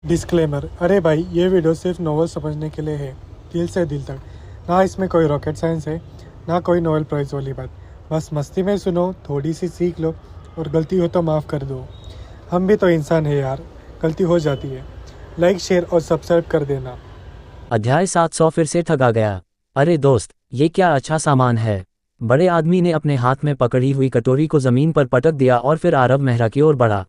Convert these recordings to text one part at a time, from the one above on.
Disclaimer. अरे भाई, ये वीडियो सिर्फ नॉवल समझने के लिए है, दिल से दिल तक। ना इसमें कोई रॉकेट साइंस है, ना कोई नोबेल प्राइज़ वाली बात। बस मस्ती में सुनो, थोड़ी सी सीख लो और गलती हो तो माफ़ कर दो। हम भी तो इंसान है यार, गलती हो जाती है। लाइक, शेयर और सब्सक्राइब कर देना। अध्याय 700 फिर से ठगा गया। अरे दोस्त, ये क्या अच्छा सामान है। बड़े आदमी ने अपने हाथ में पकड़ी हुई कटोरी को जमीन पर पटक दिया और फिर आरव मेहरा की ओर बढ़ा।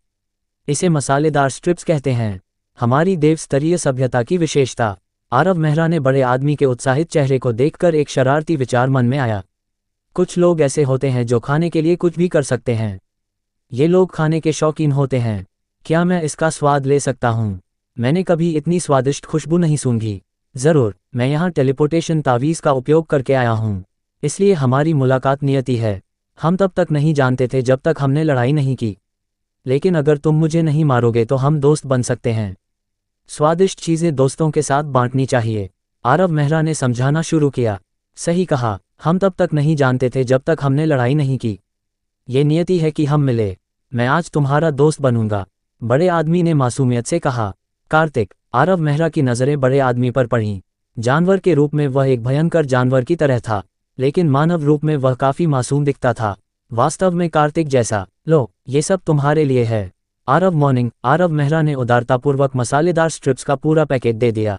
इसे मसालेदार स्ट्रिप्स कहते हैं, हमारी देव स्तरीय सभ्यता की विशेषता। आरव मेहरा ने बड़े आदमी के उत्साहित चेहरे को देखकर एक शरारती विचार मन में आया। कुछ लोग ऐसे होते हैं जो खाने के लिए कुछ भी कर सकते हैं। ये लोग खाने के शौकीन होते हैं। क्या मैं इसका स्वाद ले सकता हूँ? मैंने कभी इतनी स्वादिष्ट खुशबू नहीं सूंघी। ज़रूर, मैं यहाँ टेलीपोर्टेशन तावीज़ का उपयोग करके आया हूँ, इसलिए हमारी मुलाकात नियति है। हम तब तक नहीं जानते थे जब तक हमने लड़ाई नहीं की, लेकिन अगर तुम मुझे नहीं मारोगे तो हम दोस्त बन सकते हैं। स्वादिष्ट चीज़ें दोस्तों के साथ बांटनी चाहिए, आरव मेहरा ने समझाना शुरू किया। सही कहा, हम तब तक नहीं जानते थे जब तक हमने लड़ाई नहीं की। ये नियति है कि हम मिले। मैं आज तुम्हारा दोस्त बनूंगा, बड़े आदमी ने मासूमियत से कहा। कार्तिक, आरव मेहरा की नज़रें बड़े आदमी पर पड़ीं। जानवर के रूप में वह एक भयंकर जानवर की तरह था, लेकिन मानव रूप में वह काफ़ी मासूम दिखता था, वास्तव में कार्तिक जैसा। लो, ये सब तुम्हारे लिए है। आरव मेहरा ने उदारतापूर्वक मसालेदार स्ट्रिप्स का पूरा पैकेट दे दिया।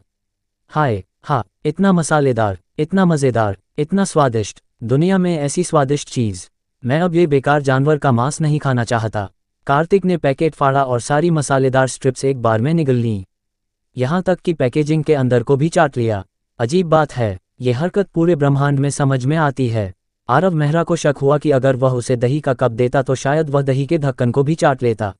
हाय हाँ, इतना मसालेदार, इतना मज़ेदार, इतना स्वादिष्ट। दुनिया में ऐसी स्वादिष्ट चीज़। मैं अब ये बेकार जानवर का मांस नहीं खाना चाहता। कार्तिक ने पैकेट फाड़ा और सारी मसालेदार स्ट्रिप्स एक बार में निगल लीं। यहाँ तक कि पैकेजिंग के अंदर को भी चाट लिया। अजीब बात है, ये हरकत पूरे ब्रह्मांड में समझ में आती है। आरव मेहरा को शक हुआ कि अगर वह उसे दही का कप देता तो शायद वह दही के ढक्कन को भी चाट लेता।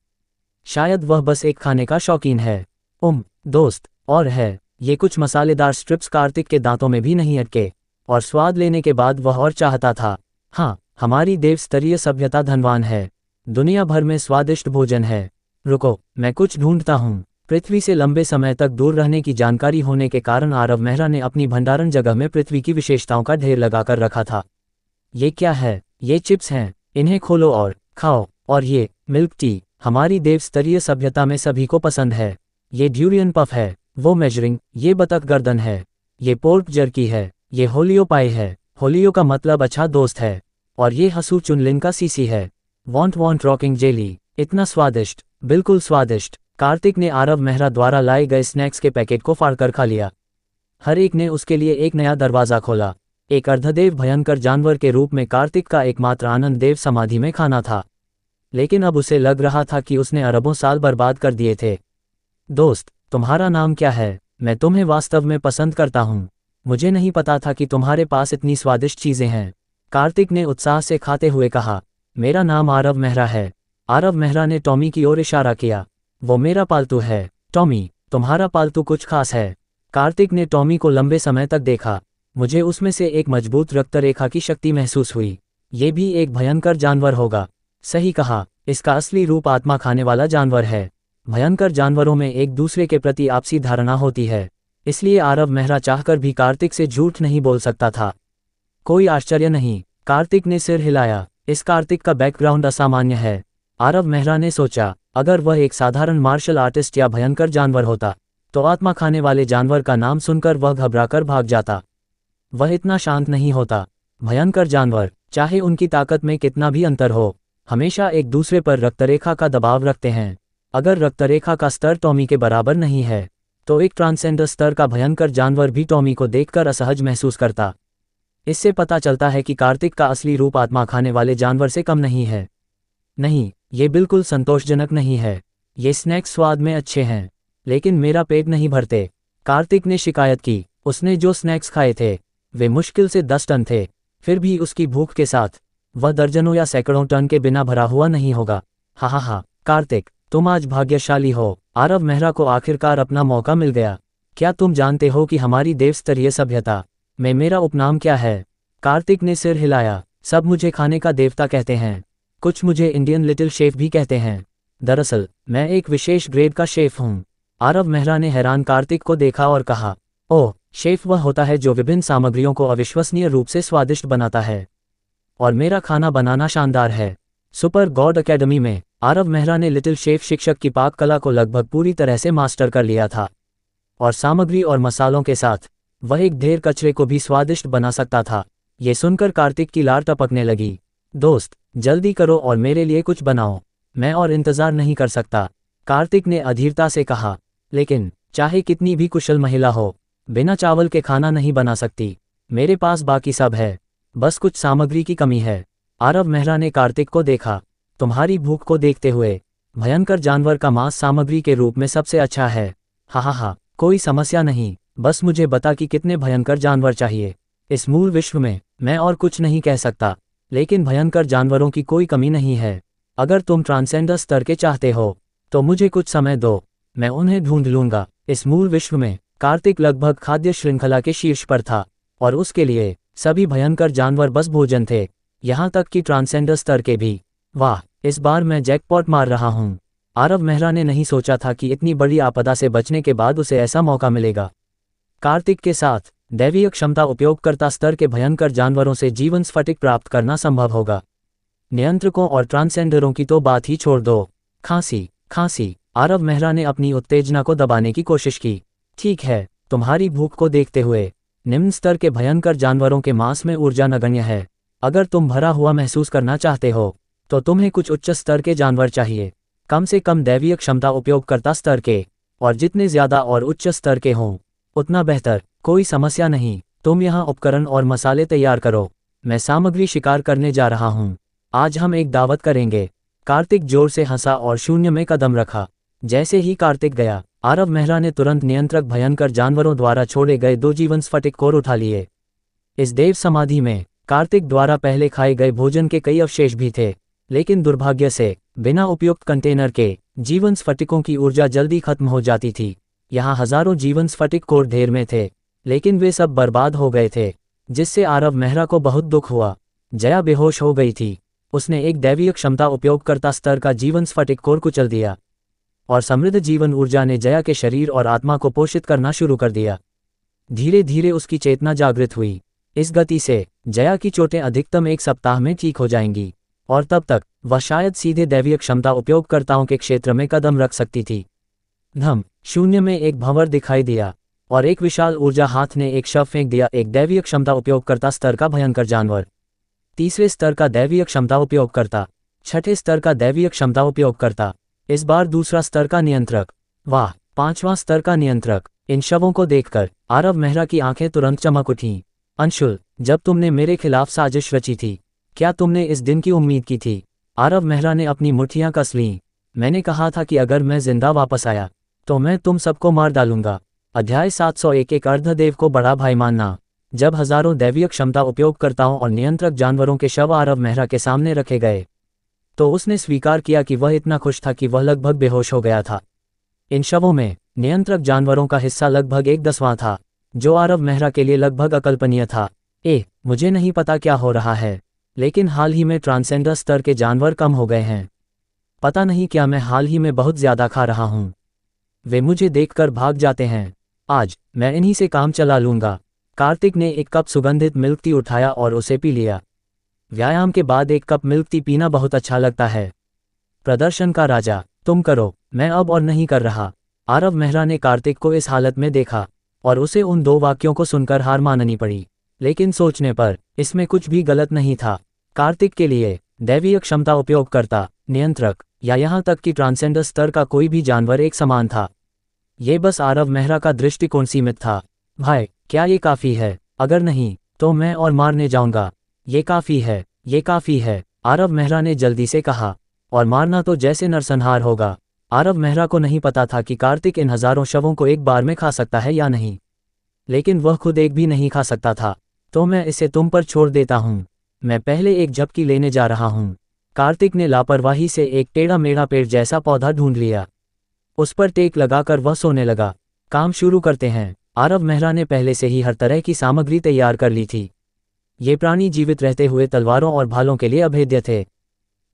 शायद वह बस एक खाने का शौकीन है। दोस्त, और है, ये कुछ मसालेदार स्ट्रिप्स कार्तिक के दांतों में भी नहीं अटके, और स्वाद लेने के बाद वह और चाहता था। हाँ, हमारी देव स्तरीय सभ्यता धनवान है, दुनिया भर में स्वादिष्ट भोजन है। रुको, मैं कुछ ढूंढता हूँ। पृथ्वी से लंबे समय तक दूर रहने की जानकारी होने के कारण आरव मेहरा ने अपनी भंडारण जगह में पृथ्वी की विशेषताओं का ढेर लगाकर रखा था। ये क्या है? ये चिप्स हैं, इन्हें खोलो और खाओ। और ये मिल्क टी, हमारी देव स्तरीय सभ्यता में सभी को पसंद है। ये ड्यूरियन पफ है, वो मेजरिंग, ये बतख गर्दन है, ये पोर्क जर्की है, ये होलियो पाई है, होलियो का मतलब अच्छा दोस्त है, और ये हसू चुनलिन का सीसी है। वॉन्ट रॉकिंग जेली, इतना स्वादिष्ट, बिल्कुल स्वादिष्ट। कार्तिक ने आरव मेहरा द्वारा लाए गए स्नैक्स के पैकेट को फाड़कर खा लिया। हर एक ने उसके लिए एक नया दरवाज़ा खोला। एक अर्धदेव भयंकर जानवर के रूप में कार्तिक का एकमात्र आनंद देव समाधि में खाना था, लेकिन अब उसे लग रहा था कि उसने अरबों साल बर्बाद कर दिए थे। दोस्त, तुम्हारा नाम क्या है? मैं तुम्हें वास्तव में पसंद करता हूँ। मुझे नहीं पता था कि तुम्हारे पास इतनी स्वादिष्ट चीज़ें हैं, कार्तिक ने उत्साह से खाते हुए कहा। मेरा नाम आरव मेहरा है। आरव मेहरा ने टॉमी की ओर इशारा किया। वो मेरा पालतू है। टॉमी, तुम्हारा पालतू कुछ खास है? कार्तिक ने टॉमी को लंबे समय तक देखा। मुझे उसमें से एक मजबूत रक्तरेखा की शक्ति महसूस हुई। ये भी एक भयंकर जानवर होगा। सही कहा, इसका असली रूप आत्मा खाने वाला जानवर है। भयंकर जानवरों में एक दूसरे के प्रति आपसी धारणा होती है, इसलिए आरव मेहरा चाहकर भी कार्तिक से झूठ नहीं बोल सकता था। कोई आश्चर्य नहीं, कार्तिक ने सिर हिलाया। इस कार्तिक का बैकग्राउंड असामान्य है, आरव मेहरा ने सोचा। अगर वह एक साधारण मार्शल आर्टिस्ट या भयंकर जानवर होता तो आत्मा खाने वाले जानवर का नाम सुनकर वह घबराकर भाग जाता। वह इतना शांत नहीं होता। भयंकर जानवर, चाहे उनकी ताकत में कितना भी अंतर हो, हमेशा एक दूसरे पर रक्तरेखा का दबाव रखते हैं। अगर रक्तरेखा का स्तर टॉमी के बराबर नहीं है तो एक ट्रांसेंडर स्तर का भयंकर जानवर भी टॉमी को देखकर असहज महसूस करता। इससे पता चलता है कि कार्तिक का असली रूप आत्मा खाने वाले जानवर से कम नहीं है। नहीं, ये बिल्कुल संतोषजनक नहीं है। ये स्नैक्स स्वाद में अच्छे हैं, लेकिन मेरा पेट नहीं भरते, कार्तिक ने शिकायत की। उसने जो स्नैक्स खाए थे वे मुश्किल से 10 टन थे, फिर भी उसकी भूख के साथ वह दर्जनों या सैकड़ों टन के बिना भरा हुआ नहीं होगा। हाँ, कार्तिक, तुम आज भाग्यशाली हो। आरव मेहरा को आखिरकार अपना मौका मिल गया। क्या तुम जानते हो कि हमारी देव स्तरीय सभ्यता में मेरा उपनाम क्या है? कार्तिक ने सिर हिलाया। सब मुझे खाने का देवता कहते हैं, कुछ मुझे इंडियन लिटिल शेफ भी कहते हैं। दरअसल मैं एक विशेष ग्रेड का शेफ हूँ। आरव मेहरा ने हैरान कार्तिक को देखा और कहा, ओह, शेफ वह होता है जो विभिन्न सामग्रियों को अविश्वसनीय रूप से स्वादिष्ट बनाता है, और मेरा खाना बनाना शानदार है। सुपर गॉड अकेडमी में आरव मेहरा ने लिटिल शेफ शिक्षक की पाक कला को लगभग पूरी तरह से मास्टर कर लिया था, और सामग्री और मसालों के साथ वह एक ढेर कचरे को भी स्वादिष्ट बना सकता था। ये सुनकर कार्तिक की लार टपकने लगी। दोस्त, जल्दी करो और मेरे लिए कुछ बनाओ, मैं और इंतजार नहीं कर सकता, कार्तिक ने अधीरता से कहा। लेकिन चाहे कितनी भी कुशल महिला हो, बिना चावल के खाना नहीं बना सकती। मेरे पास बाकी सब है, बस कुछ सामग्री की कमी है। आरव मेहरा ने कार्तिक को देखा। तुम्हारी भूख को देखते हुए भयंकर जानवर का मांस सामग्री के रूप में सबसे अच्छा है। हा, कोई समस्या नहीं, बस मुझे बता कि कितने भयंकर जानवर चाहिए। इस मूल विश्व में मैं और कुछ नहीं कह सकता, लेकिन भयंकर जानवरों की कोई कमी नहीं है। अगर तुम ट्रांसेंडर स्तर के चाहते हो तो मुझे कुछ समय दो, मैं उन्हें ढूंढ लूंगा। इस मूल विश्व में कार्तिक लगभग खाद्य श्रृंखला के शीर्ष पर था, और उसके लिए सभी भयंकर जानवर बस भोजन थे, यहाँ तक कि ट्रांसेंडर स्तर के भी। वाह, इस बार मैं जैकपॉट मार रहा हूँ। आरव मेहरा ने नहीं सोचा था कि इतनी बड़ी आपदा से बचने के बाद उसे ऐसा मौका मिलेगा। कार्तिक के साथ दैवीय क्षमता उपयोगकर्ता स्तर के भयंकर जानवरों से जीवन स्फटिक प्राप्त करना संभव होगा। नियंत्रकों और ट्रांसेंडरों की तो बात ही छोड़ दो। खांसी। आरव मेहरा ने अपनी उत्तेजना को दबाने की कोशिश की। ठीक है, तुम्हारी भूख को देखते हुए निम्न स्तर के भयंकर जानवरों के मांस में ऊर्जा नगण्य है। अगर तुम भरा हुआ महसूस करना चाहते हो तो तुम्हें कुछ उच्च स्तर के जानवर चाहिए, कम से कम दैवीय क्षमता उपयोगकर्ता स्तर के, और जितने ज्यादा और उच्च स्तर के हों उतना बेहतर। कोई समस्या नहीं, तुम यहाँ उपकरण और मसाले तैयार करो, मैं सामग्री शिकार करने जा रहा हूँ। आज हम एक दावत करेंगे। कार्तिक जोर से हंसा और शून्य में कदम रखा। जैसे ही कार्तिक गया, आरव मेहरा ने तुरंत नियंत्रक भयंकर जानवरों द्वारा छोड़े गए 2 जीवन स्फटिक कोर उठा लिए। इस देव समाधि में कार्तिक द्वारा पहले खाए गए भोजन के कई अवशेष भी थे, लेकिन दुर्भाग्य से बिना उपयुक्त कंटेनर के जीवन स्फटिकों की ऊर्जा जल्दी खत्म हो जाती थी। यहाँ हजारों जीवन स्फटिक कोर ढेर में थे, लेकिन वे सब बर्बाद हो गए थे, जिससे आरव मेहरा को बहुत दुख हुआ। जया बेहोश हो गई थी। उसने एक दैवीय क्षमता उपयोगकर्ता स्तर का जीवन स्फटिक कोर कुचल दिया, और समृद्ध जीवन ऊर्जा ने जया के शरीर और आत्मा को पोषित करना शुरू कर दिया। धीरे धीरे उसकी चेतना जागृत हुई। इस गति से जया की चोटें अधिकतम 1 सप्ताह में ठीक हो जाएंगी, और तब तक वह शायद सीधे दैवीय क्षमता उपयोगकर्ताओं के क्षेत्र में कदम रख सकती थी। शून्य में एक भंवर दिखाई दिया, और एक विशाल ऊर्जा हाथ ने एक शव फेंक दिया। एक दैवीय क्षमता उपयोगकर्ता स्तर का भयंकर जानवर, 3रे स्तर का दैवीय क्षमता उपयोगकर्ता, 6ठे स्तर का दैवीय क्षमता उपयोगकर्ता, इस बार 2रा स्तर का नियंत्रक, वाह, 5वां स्तर का नियंत्रक। इन शवों को देखकर आरव मेहरा की आंखें तुरंत चमक उठीं। अंशुल, जब तुमने मेरे खिलाफ साजिश रची थी, क्या तुमने इस दिन की उम्मीद की थी? आरव मेहरा ने अपनी मुट्ठियां कस लीं। मैंने कहा था कि अगर मैं जिंदा वापस आया तो मैं तुम सबको मार डालूंगा। अध्याय 701 एक अर्धदेव को बड़ा भाई मानना। जब हजारों दैवीय क्षमता उपयोगकर्ताओं और नियंत्रक जानवरों के शव आरव मेहरा के सामने रखे गए, तो उसने स्वीकार किया कि वह इतना खुश था कि वह लगभग बेहोश हो गया था। इन शवों में नियंत्रक जानवरों का हिस्सा लगभग 1/10वां था, जो आरव मेहरा के लिए लगभग अकल्पनीय था। मुझे नहीं पता क्या हो रहा है, लेकिन हाल ही में ट्रांसेंडर स्तर के जानवर कम हो गए हैं। पता नहीं क्या मैं हाल ही में बहुत ज्यादा खा रहा हूँ। वे मुझे देखकर भाग जाते हैं। आज मैं इन्हीं से काम चला लूंगा। कार्तिक ने एक कप सुगंधित मिल्क टी उठाया और उसे पी लिया। व्यायाम के बाद 1 कप मिल्क टी पीना बहुत अच्छा लगता है। प्रदर्शन का राजा, तुम करो, मैं अब और नहीं कर रहा। आरव मेहरा ने कार्तिक को इस हालत में देखा, और उसे उन 2 वाक्यों को सुनकर हार माननी पड़ी। लेकिन सोचने पर इसमें कुछ भी गलत नहीं था। कार्तिक के लिए दैवीय क्षमता उपयोगकर्ता, नियंत्रक, या यहाँ तक कि ट्रांसेंडर स्तर का कोई भी जानवर एक समान था। ये बस आरव मेहरा का दृष्टिकोण सीमित था। भाई, क्या ये काफ़ी है? अगर नहीं तो मैं और मारने जाऊंगा। ये काफ़ी है, ये काफ़ी है, आरव मेहरा ने जल्दी से कहा। और मारना तो जैसे नरसंहार होगा। आरव मेहरा को नहीं पता था कि कार्तिक इन हजारों शवों को एक बार में खा सकता है या नहीं, लेकिन वह खुद एक भी नहीं खा सकता था। तो मैं इसे तुम पर छोड़ देता हूँ। मैं पहले एक झपकी लेने जा रहा हूँ। कार्तिक ने लापरवाही से एक टेढ़ा मेढ़ा पेड़ जैसा पौधा ढूंढ लिया। उस पर टेक लगाकर वह सोने लगा। काम शुरू करते हैं। आरव मेहरा ने पहले से ही हर तरह की सामग्री तैयार कर ली थी। ये प्राणी जीवित रहते हुए तलवारों और भालों के लिए अभेद्य थे,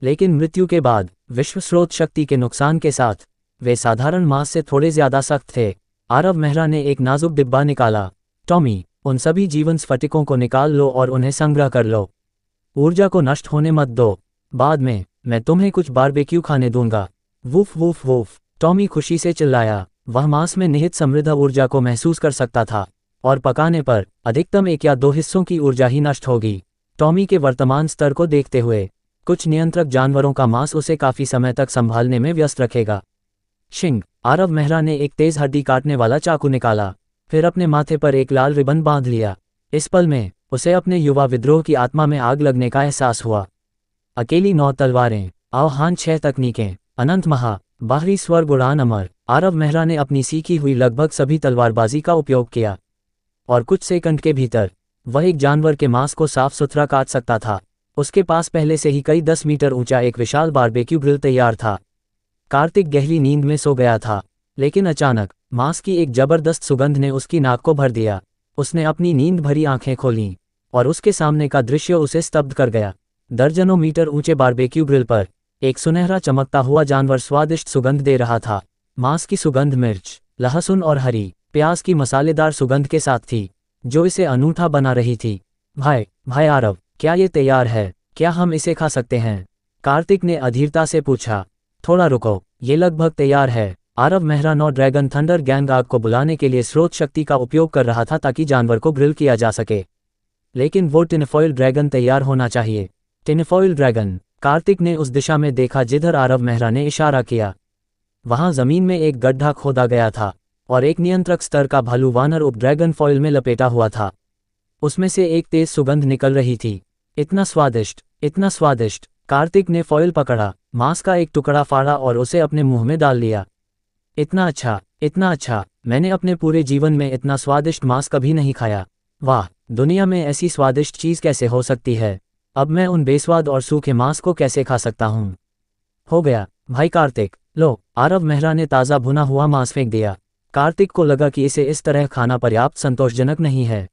लेकिन मृत्यु के बाद विश्व स्रोत शक्ति के नुकसान के साथ वे साधारण मांस से थोड़े ज्यादा सख्त थे। आरव मेहरा ने एक नाजुक डिब्बा निकाला। टॉमी, उन सभी जीवन स्फटिकों को निकाल लो और उन्हें संग्रह कर लो। ऊर्जा को नष्ट होने मत दो। बाद में मैं तुम्हें कुछ बारबेक्यू खाने दूंगा। वूफ वूफ वूफ, टॉमी खुशी से चिल्लाया। वह मांस में निहित समृद्ध ऊर्जा को महसूस कर सकता था, और पकाने पर अधिकतम 1 या 2 हिस्सों की ऊर्जा ही नष्ट होगी। टॉमी के वर्तमान स्तर को देखते हुए कुछ नियंत्रक जानवरों का मांस उसे काफी समय तक संभालने में व्यस्त रखेगा। शिंग, आरव मेहरा ने एक तेज हड्डी काटने वाला चाकू निकाला, फिर अपने माथे पर एक लाल रिबन बांध लिया। इस पल में उसे अपने युवा विद्रोह की आत्मा में आग लगने का एहसास हुआ। अकेली 9 तलवारें, आह्वान 6 तकनीकें, अनंत महा, बाहरी स्वर्ग, उड़ान, अमर। आरव मेहरा ने अपनी सीखी हुई लगभग सभी तलवारबाजी का उपयोग किया, और कुछ सेकंड के भीतर वह एक जानवर के मांस को साफ सुथरा काट सकता था। उसके पास पहले से ही कई 10 मीटर ऊंचा एक विशाल बारबेक्यू ग्रिल तैयार था। कार्तिक गहरी नींद में सो गया था, लेकिन अचानक मांस की एक जबरदस्त सुगंध ने उसकी नाक को भर दिया। उसने अपनी नींद भरी आंखें खोलीं, और उसके सामने का दृश्य उसे स्तब्ध कर गया। दर्जनों मीटर ऊंचे बारबेक्यू ग्रिल पर एक सुनहरा चमकता हुआ जानवर स्वादिष्ट सुगंध दे रहा था। मांस की सुगंध मिर्च, लहसुन और हरी प्याज की मसालेदार सुगंध के साथ थी, जो इसे अनूठा बना रही थी। भाई आरव, क्या ये तैयार है? क्या हम इसे खा सकते हैं? कार्तिक ने अधीरता से पूछा। थोड़ा रुको, ये लगभग तैयार है। Aarav Mehra 9 dragon thunder gang आग को बुलाने के लिए स्रोत शक्ति का उपयोग कर रहा था ताकि जानवर को ग्रिल किया जा सके। लेकिन वो टिनफॉइल ड्रैगन तैयार होना चाहिए। टिनफॉइल ड्रैगन। कार्तिक ने उस दिशा में देखा जिधर आरव मेहरा ने इशारा किया। वहां जमीन में एक गड्ढा खोदा गया था, और एक नियंत्रक स्तर का भालू वानर उप ड्रैगन फॉइल में लपेटा हुआ था। उसमें से एक तेज सुगंध निकल रही थी। इतना स्वादिष्ट, इतना स्वादिष्ट। कार्तिक ने फॉइल पकड़ा, मांस का एक टुकड़ा फाड़ा और उसे अपने मुंह में डाल लिया। इतना अच्छा, इतना अच्छा। मैंने अपने पूरे जीवन में इतना स्वादिष्ट मांस कभी नहीं खाया। वाह, दुनिया में ऐसी स्वादिष्ट चीज़ कैसे हो सकती है? अब मैं उन बेस्वाद और सूखे मांस को कैसे खा सकता हूँ? हो गया भाई कार्तिक, लो। आरव मेहरा ने ताज़ा भुना हुआ मांस फेंक दिया। कार्तिक को लगा कि इसे इस तरह खाना पर्याप्त संतोषजनक नहीं है।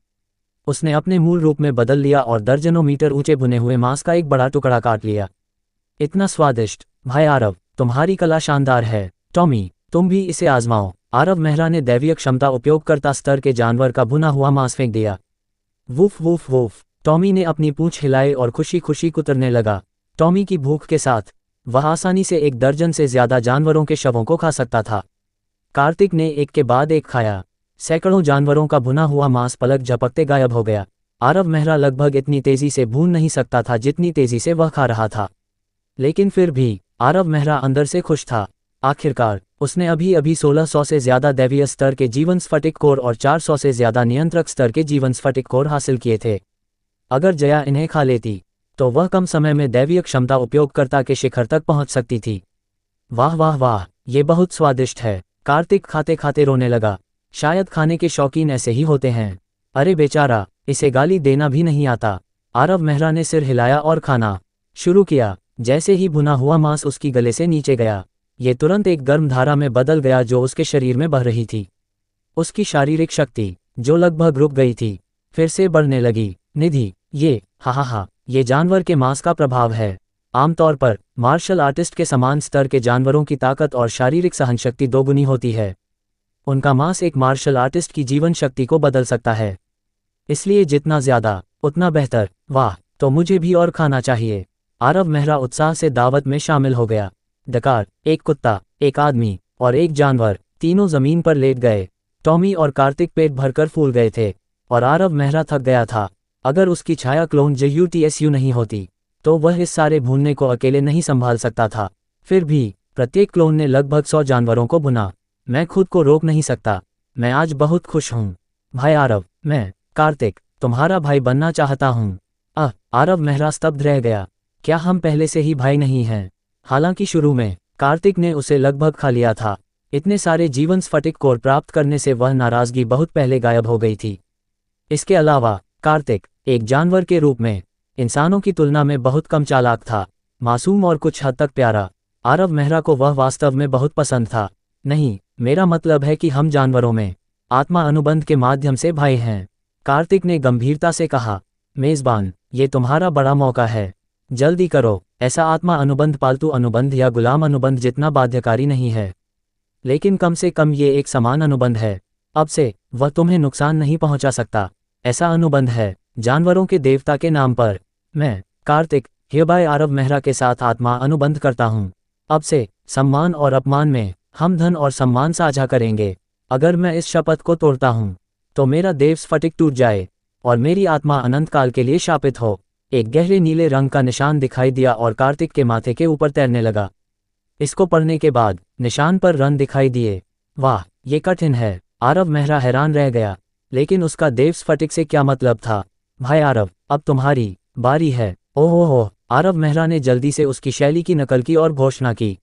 उसने अपने मूल रूप में बदल लिया और दर्जनों मीटर ऊंचे भुने हुए मांस का एक बड़ा टुकड़ा काट लिया। इतना स्वादिष्ट। भाई आरव, तुम्हारी कला शानदार है। टॉमी, तुम भी इसे आजमाओ। आरव मेहरा ने दैवीय क्षमता उपयोगकर्ता स्तर के जानवर का भुना हुआ मांस फेंक दिया। वूफ वूफ वूफ, टॉमी ने अपनी पूंछ हिलाई और खुशी खुशी कुतरने लगा। टॉमी की भूख के साथ वह आसानी से 1 दर्जन से ज्यादा जानवरों के शवों को खा सकता था। कार्तिक ने एक के बाद एक खाया। सैकड़ों जानवरों का भुना हुआ मांस पलक झपकते गायब हो गया। आरव मेहरा लगभग इतनी तेजी से भून नहीं सकता था जितनी तेजी से वह खा रहा था, लेकिन फिर भी आरव मेहरा अंदर से खुश था। आखिरकार उसने अभी अभी 1600 से ज्यादा दैवीय स्तर के जीवन स्फटिक कोर और 400 से ज्यादा नियंत्रक स्तर के जीवन स्फटिक कोर हासिल किए थे। अगर जया इन्हें खा लेती तो वह कम समय में दैवीय क्षमता उपयोगकर्ता के शिखर तक पहुंच सकती थी। वाह वाह वाह, ये बहुत स्वादिष्ट है। कार्तिक खाते खाते रोने लगा। शायद खाने के शौकीन ऐसे ही होते हैं। अरे बेचारा, इसे गाली देना भी नहीं आता। आरव मेहरा ने सिर हिलाया और खाना शुरू किया। जैसे ही भुना हुआ मांस उसकी गले से नीचे गया, ये तुरंत एक गर्म धारा में बदल गया जो उसके शरीर में बह रही थी। उसकी शारीरिक शक्ति, जो लगभग रुक गई थी, फिर से बढ़ने लगी। निधि, ये जानवर के मांस का प्रभाव है। आमतौर पर मार्शल आर्टिस्ट के समान स्तर के जानवरों की ताकत और शारीरिक सहनशक्ति दोगुनी होती है। उनका मांस एक मार्शल आर्टिस्ट की जीवन शक्ति को बदल सकता है, इसलिए जितना ज्यादा उतना बेहतर। वाह, तो मुझे भी और खाना चाहिए। आरव मेहरा उत्साह से दावत में शामिल हो गया। डकार, एक कुत्ता, एक आदमी और एक जानवर, तीनों जमीन पर लेट गए। टॉमी और कार्तिक पेट भरकर फूल गए थे, और आरव मेहरा थक गया था। अगर उसकी छाया क्लोन JUTSU नहीं होती तो वह इस सारे भूनने को अकेले नहीं संभाल सकता था। फिर भी प्रत्येक क्लोन ने लगभग 100 जानवरों को भुना। मैं खुद को रोक नहीं सकता। मैं आज बहुत खुश हूँ। भाई आरव, मैं कार्तिक तुम्हारा भाई बनना चाहता हूँ। आरव मेहरा स्तब्ध रह गया। क्या हम पहले से ही भाई नहीं हैं? हालांकि शुरू में कार्तिक ने उसे लगभग खा लिया था। इतने सारे जीवन स्फटिक कोर प्राप्त करने से वह नाराजगी बहुत पहले गायब हो गई थी। इसके अलावा कार्तिक एक जानवर के रूप में इंसानों की तुलना में बहुत कम चालाक था, मासूम और कुछ हद तक प्यारा। आरव मेहरा को वह वास्तव में बहुत पसंद था। नहीं, मेरा मतलब है कि हम जानवरों में आत्मा अनुबंध के माध्यम से भाई हैं। कार्तिक ने गंभीरता से कहा। मेजबान, ये तुम्हारा बड़ा मौका है। जल्दी करो। ऐसा आत्मा अनुबंध पालतू अनुबंध या गुलाम अनुबंध जितना बाध्यकारी नहीं है, लेकिन कम से कम ये एक समान अनुबंध है। अब से वह तुम्हें नुकसान नहीं पहुंचा सकता। ऐसा अनुबंध है जानवरों के देवता के नाम पर। मैं कार्तिक hereby आरव मेहरा के साथ आत्मा अनुबंध करता हूँ। अब से सम्मान और अपमान में हम धन और सम्मान साझा करेंगे। अगर मैं इस शपथ को तोड़ता हूँ तो मेरा देव स्फटिक टूट जाए और मेरी आत्मा अनंत काल के लिए शापित हो। एक गहरे नीले रंग का निशान दिखाई दिया और कार्तिक के माथे के ऊपर तैरने लगा। इसको पढ़ने के बाद निशान पर रन दिखाई दिए। वाह, ये कठिन है। आरव मेहरा हैरान रह गया, लेकिन उसका देव स्फटिक से क्या मतलब था? भाई आरव, अब तुम्हारी बारी है। ओहो, आरव मेहरा ने जल्दी से उसकी शैली की नकल की और घोषणा की।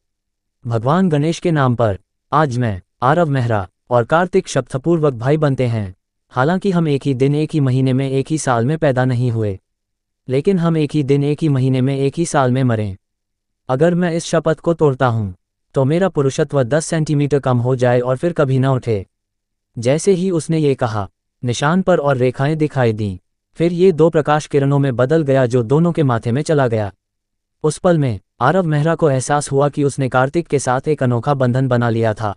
भगवान गणेश के नाम पर आज मैं, आरव मेहरा और कार्तिक शपथपूर्वक भाई बनते हैं। हालांकि हम एक ही दिन, एक ही महीने में, एक ही साल में पैदा नहीं हुए, लेकिन हम एक ही दिन, एक ही महीने में, एक ही साल में मरें। अगर मैं इस शपथ को तोड़ता हूं तो मेरा पुरुषत्व 10 सेंटीमीटर कम हो जाए और फिर कभी न उठे। जैसे ही उसने ये कहा, निशान पर और रेखाएं दिखाई दीं। फिर ये 2 प्रकाश किरणों में बदल गया जो दोनों के माथे में चला गया। उस पल में आरव मेहरा को एहसास हुआ कि उसने कार्तिक के साथ एक अनोखा बंधन बना लिया था।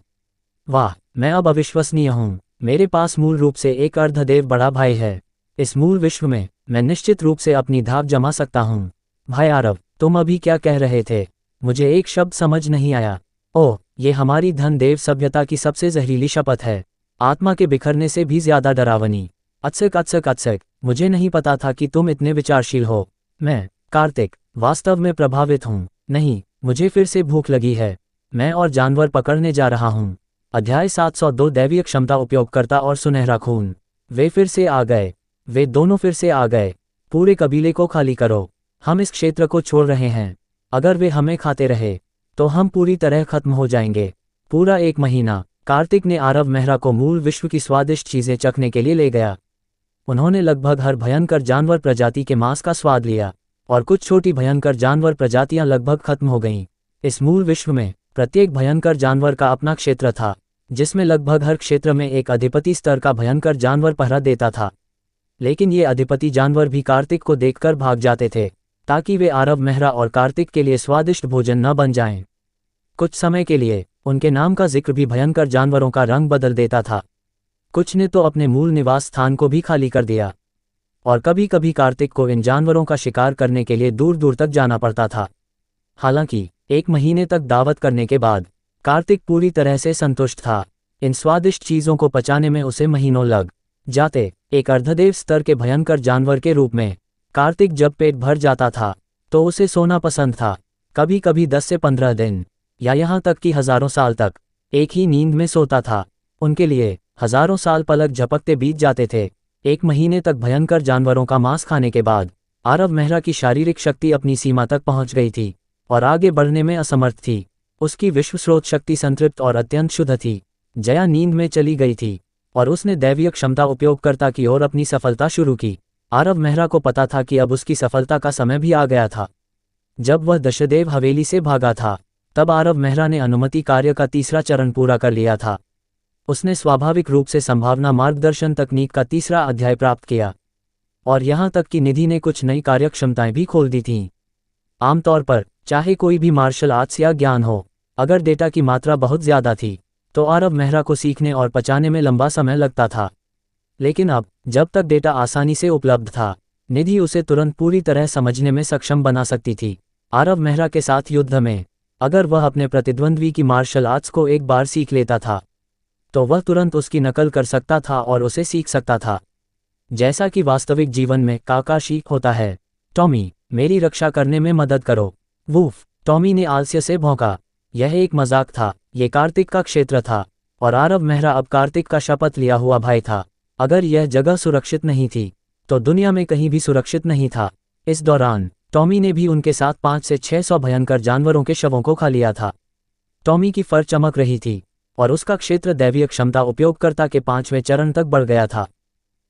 वाह, मैं अब अविश्वसनीय हूँ। मेरे पास मूल रूप से एक अर्धदेव बड़ा भाई है। इस मूल विश्व में मैं निश्चित रूप से अपनी धाक जमा सकता हूँ। भाई आरव, तुम अभी क्या कह रहे थे? मुझे एक शब्द समझ नहीं आया। ओह, ये हमारी धन देव सभ्यता की सबसे जहरीली शपथ है, आत्मा के बिखरने से भी ज्यादा डरावनी। अत्सक, मुझे नहीं पता था कि तुम इतने विचारशील हो। मैं, कार्तिक, वास्तव में प्रभावित हूँ। नहीं, मुझे फिर से भूख लगी है। मैं और जानवर पकड़ने जा रहा हूँ। अध्याय 702 दैवीय क्षमता उपयोगकर्ता और सुनहरा खून। वे फिर से आ गए। वे दोनों फिर से आ गए। पूरे कबीले को खाली करो। हम इस क्षेत्र को छोड़ रहे हैं। अगर वे हमें खाते रहे तो हम पूरी तरह खत्म हो जाएंगे। पूरा 1 महीना कार्तिक ने आरव मेहरा को मूल विश्व की स्वादिष्ट चीजें चखने के लिए ले गया। उन्होंने लगभग हर भयंकर जानवर प्रजाति के मांस का स्वाद लिया और कुछ छोटी भयंकर जानवर प्रजातियां लगभग खत्म हो गईं। इस मूल विश्व में प्रत्येक भयंकर जानवर का अपना क्षेत्र था, जिसमें लगभग हर क्षेत्र में एक अधिपति स्तर का भयंकर जानवर पहरा देता था। लेकिन ये अधिपति जानवर भी कार्तिक को देखकर भाग जाते थे, ताकि वे आरव मेहरा और कार्तिक के लिए स्वादिष्ट भोजन न बन जाएं। कुछ समय के लिए उनके नाम का जिक्र भी भयंकर जानवरों का रंग बदल देता था। कुछ ने तो अपने मूल निवास स्थान को भी खाली कर दिया, और कभी कभी कार्तिक को इन जानवरों का शिकार करने के लिए दूर दूर तक जाना पड़ता था। हालांकि 1 महीने तक दावत करने के बाद कार्तिक पूरी तरह से संतुष्ट था। इन स्वादिष्ट चीजों को पचाने में उसे महीनों लग जाते। एक अर्धदेव स्तर के भयंकर जानवर के रूप में कार्तिक जब पेट भर जाता था तो उसे सोना पसंद था। कभी कभी 10 से 15 दिन या यहाँ तक कि हजारों साल तक एक ही नींद में सोता था। उनके लिए हजारों साल पलक झपकते बीत जाते थे। 1 महीने तक भयंकर जानवरों का मांस खाने के बाद आरव मेहरा की शारीरिक शक्ति अपनी सीमा तक पहुंच गई थी और आगे बढ़ने में असमर्थ थी। उसकी विश्व स्रोत शक्ति संतृप्त और अत्यंत शुद्ध थी। जया नींद में चली गई थी और उसने दैवीय क्षमता उपयोगकर्ता की ओर अपनी सफलता शुरू की। आरव मेहरा को पता था कि अब उसकी सफलता का समय भी आ गया था। जब वह दशदेव हवेली से भागा था तब आरव मेहरा ने अनुमति कार्य का 3रा चरण पूरा कर लिया था। उसने स्वाभाविक रूप से संभावना मार्गदर्शन तकनीक का 3रा अध्याय प्राप्त किया और यहाँ तक कि निधि ने कुछ नई कार्यक्षमताएं भी खोल दी थीं। आमतौर पर चाहे कोई भी मार्शल आर्ट्स या ज्ञान हो, अगर डेटा की मात्रा बहुत ज्यादा थी तो आरव मेहरा को सीखने और पचाने में लंबा समय लगता था। लेकिन अब जब तक डेटा आसानी से उपलब्ध था, निधि उसे तुरंत पूरी तरह समझने में सक्षम बना सकती थी। आरव मेहरा के साथ युद्ध में अगर वह अपने प्रतिद्वंद्वी की मार्शल आर्ट्स को एक बार सीख लेता था तो वह तुरंत उसकी नकल कर सकता था और उसे सीख सकता था, जैसा कि वास्तविक जीवन में काकाशी होता है। टॉमी, मेरी रक्षा करने में मदद करो। वूफ, टॉमी ने आलस्य से भौंका। यह एक मजाक था। ये कार्तिक का क्षेत्र था और आरव मेहरा अब कार्तिक का शपथ लिया हुआ भाई था। अगर यह जगह सुरक्षित नहीं थी तो दुनिया में कहीं भी सुरक्षित नहीं था। इस दौरान टॉमी ने भी उनके साथ 500 से 600 भयंकर जानवरों के शवों को खा लिया था। टॉमी की फर चमक रही थी और उसका क्षेत्र दैवीय क्षमता उपयोगकर्ता के 5वें चरण तक बढ़ गया था।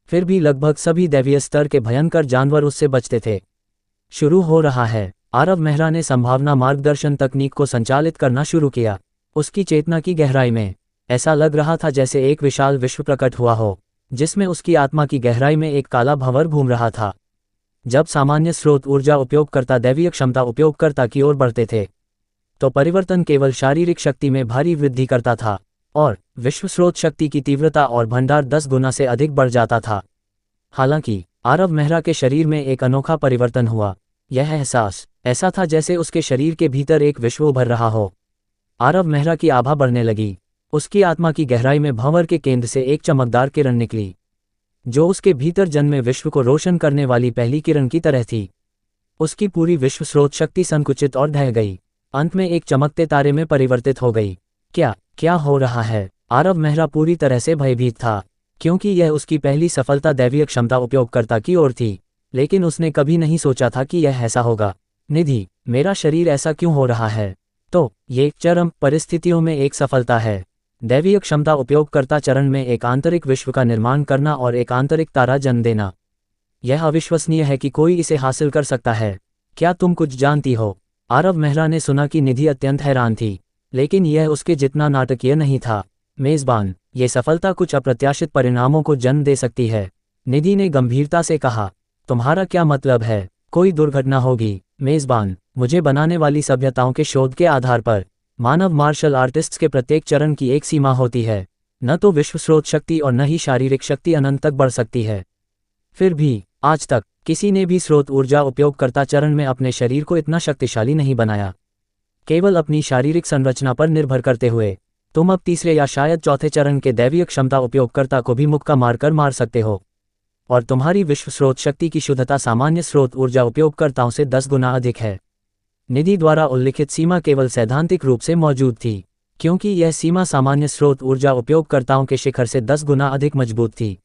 फिर भी लगभग सभी दैवीय स्तर के भयंकर जानवर उससे बचते थे। शुरू हो रहा है। आरव मेहरा ने संभावना मार्गदर्शन तकनीक को संचालित करना शुरू किया। उसकी चेतना की गहराई में ऐसा लग रहा था जैसे एक विशाल विश्व प्रकट हुआ हो, जिसमें उसकी आत्मा की गहराई में एक काला भंवर घूम रहा था। जब सामान्य स्रोत ऊर्जा उपयोगकर्ता दैवीय क्षमता उपयोगकर्ता की ओर बढ़ते थे तो परिवर्तन केवल शारीरिक शक्ति में भारी वृद्धि करता था और विश्व स्रोत शक्ति की तीव्रता और भंडार 10 गुना से अधिक बढ़ जाता था। हालांकि आरव मेहरा के शरीर में एक अनोखा परिवर्तन हुआ। यह एहसास ऐसा था जैसे उसके शरीर के भीतर एक विश्व उभर रहा हो। आरव मेहरा की आभा बढ़ने लगी। उसकी आत्मा की गहराई में भंवर के केंद्र से एक चमकदार किरण निकली, जो उसके भीतर जन्मे विश्व को रोशन करने वाली पहली किरण की तरह थी। उसकी पूरी विश्व स्रोत शक्ति संकुचित और ढह गई, अंत में एक चमकते तारे में परिवर्तित हो गई। क्या क्या हो रहा है? आरव मेहरा पूरी तरह से भयभीत था, क्योंकि यह उसकी पहली सफलता दैवीय क्षमता उपयोगकर्ता की ओर थी, लेकिन उसने कभी नहीं सोचा था कि यह ऐसा होगा। निधि, मेरा शरीर ऐसा क्यों हो रहा है? तो ये चरम परिस्थितियों में एक सफलता है। दैवीय क्षमता उपयोगकर्ता चरण में एक आंतरिक विश्व का निर्माण करना और एक आंतरिक तारा जन्म देना। यह अविश्वसनीय है कि कोई इसे हासिल कर सकता है। क्या तुम कुछ जानती हो? आरव मेहरा ने सुना कि निधि अत्यंत हैरान थी, लेकिन यह उसके जितना नाटकीय नहीं था। मेजबान, ये सफलता कुछ अप्रत्याशित परिणामों को जन्म दे सकती है। निधि ने गंभीरता से कहा। तुम्हारा क्या मतलब है? कोई दुर्घटना होगी? मेजबान, मुझे बनाने वाली सभ्यताओं के शोध के आधार पर मानव मार्शल आर्टिस्ट्स के प्रत्येक चरण की एक सीमा होती है। न तो विश्व स्रोत शक्ति और न ही शारीरिक शक्ति अनंत तक बढ़ सकती है। फिर भी आज तक किसी ने भी स्रोत ऊर्जा उपयोगकर्ता चरण में अपने शरीर को इतना शक्तिशाली नहीं बनाया। केवल अपनी शारीरिक संरचना पर निर्भर करते हुए तुम अब तीसरे या शायद चौथे चरण के दैवीय क्षमता उपयोगकर्ता को भी मुक्का मारकर मार सकते हो, और तुम्हारी विश्व स्रोत शक्ति की शुद्धता सामान्य स्रोत ऊर्जा उपयोगकर्ताओं से 10 गुना अधिक है। निधि द्वारा उल्लिखित सीमा केवल सैद्धांतिक रूप से मौजूद थी, क्योंकि यह सीमा सामान्य स्रोत ऊर्जा उपयोगकर्ताओं के शिखर से 10 गुना अधिक मजबूत थी।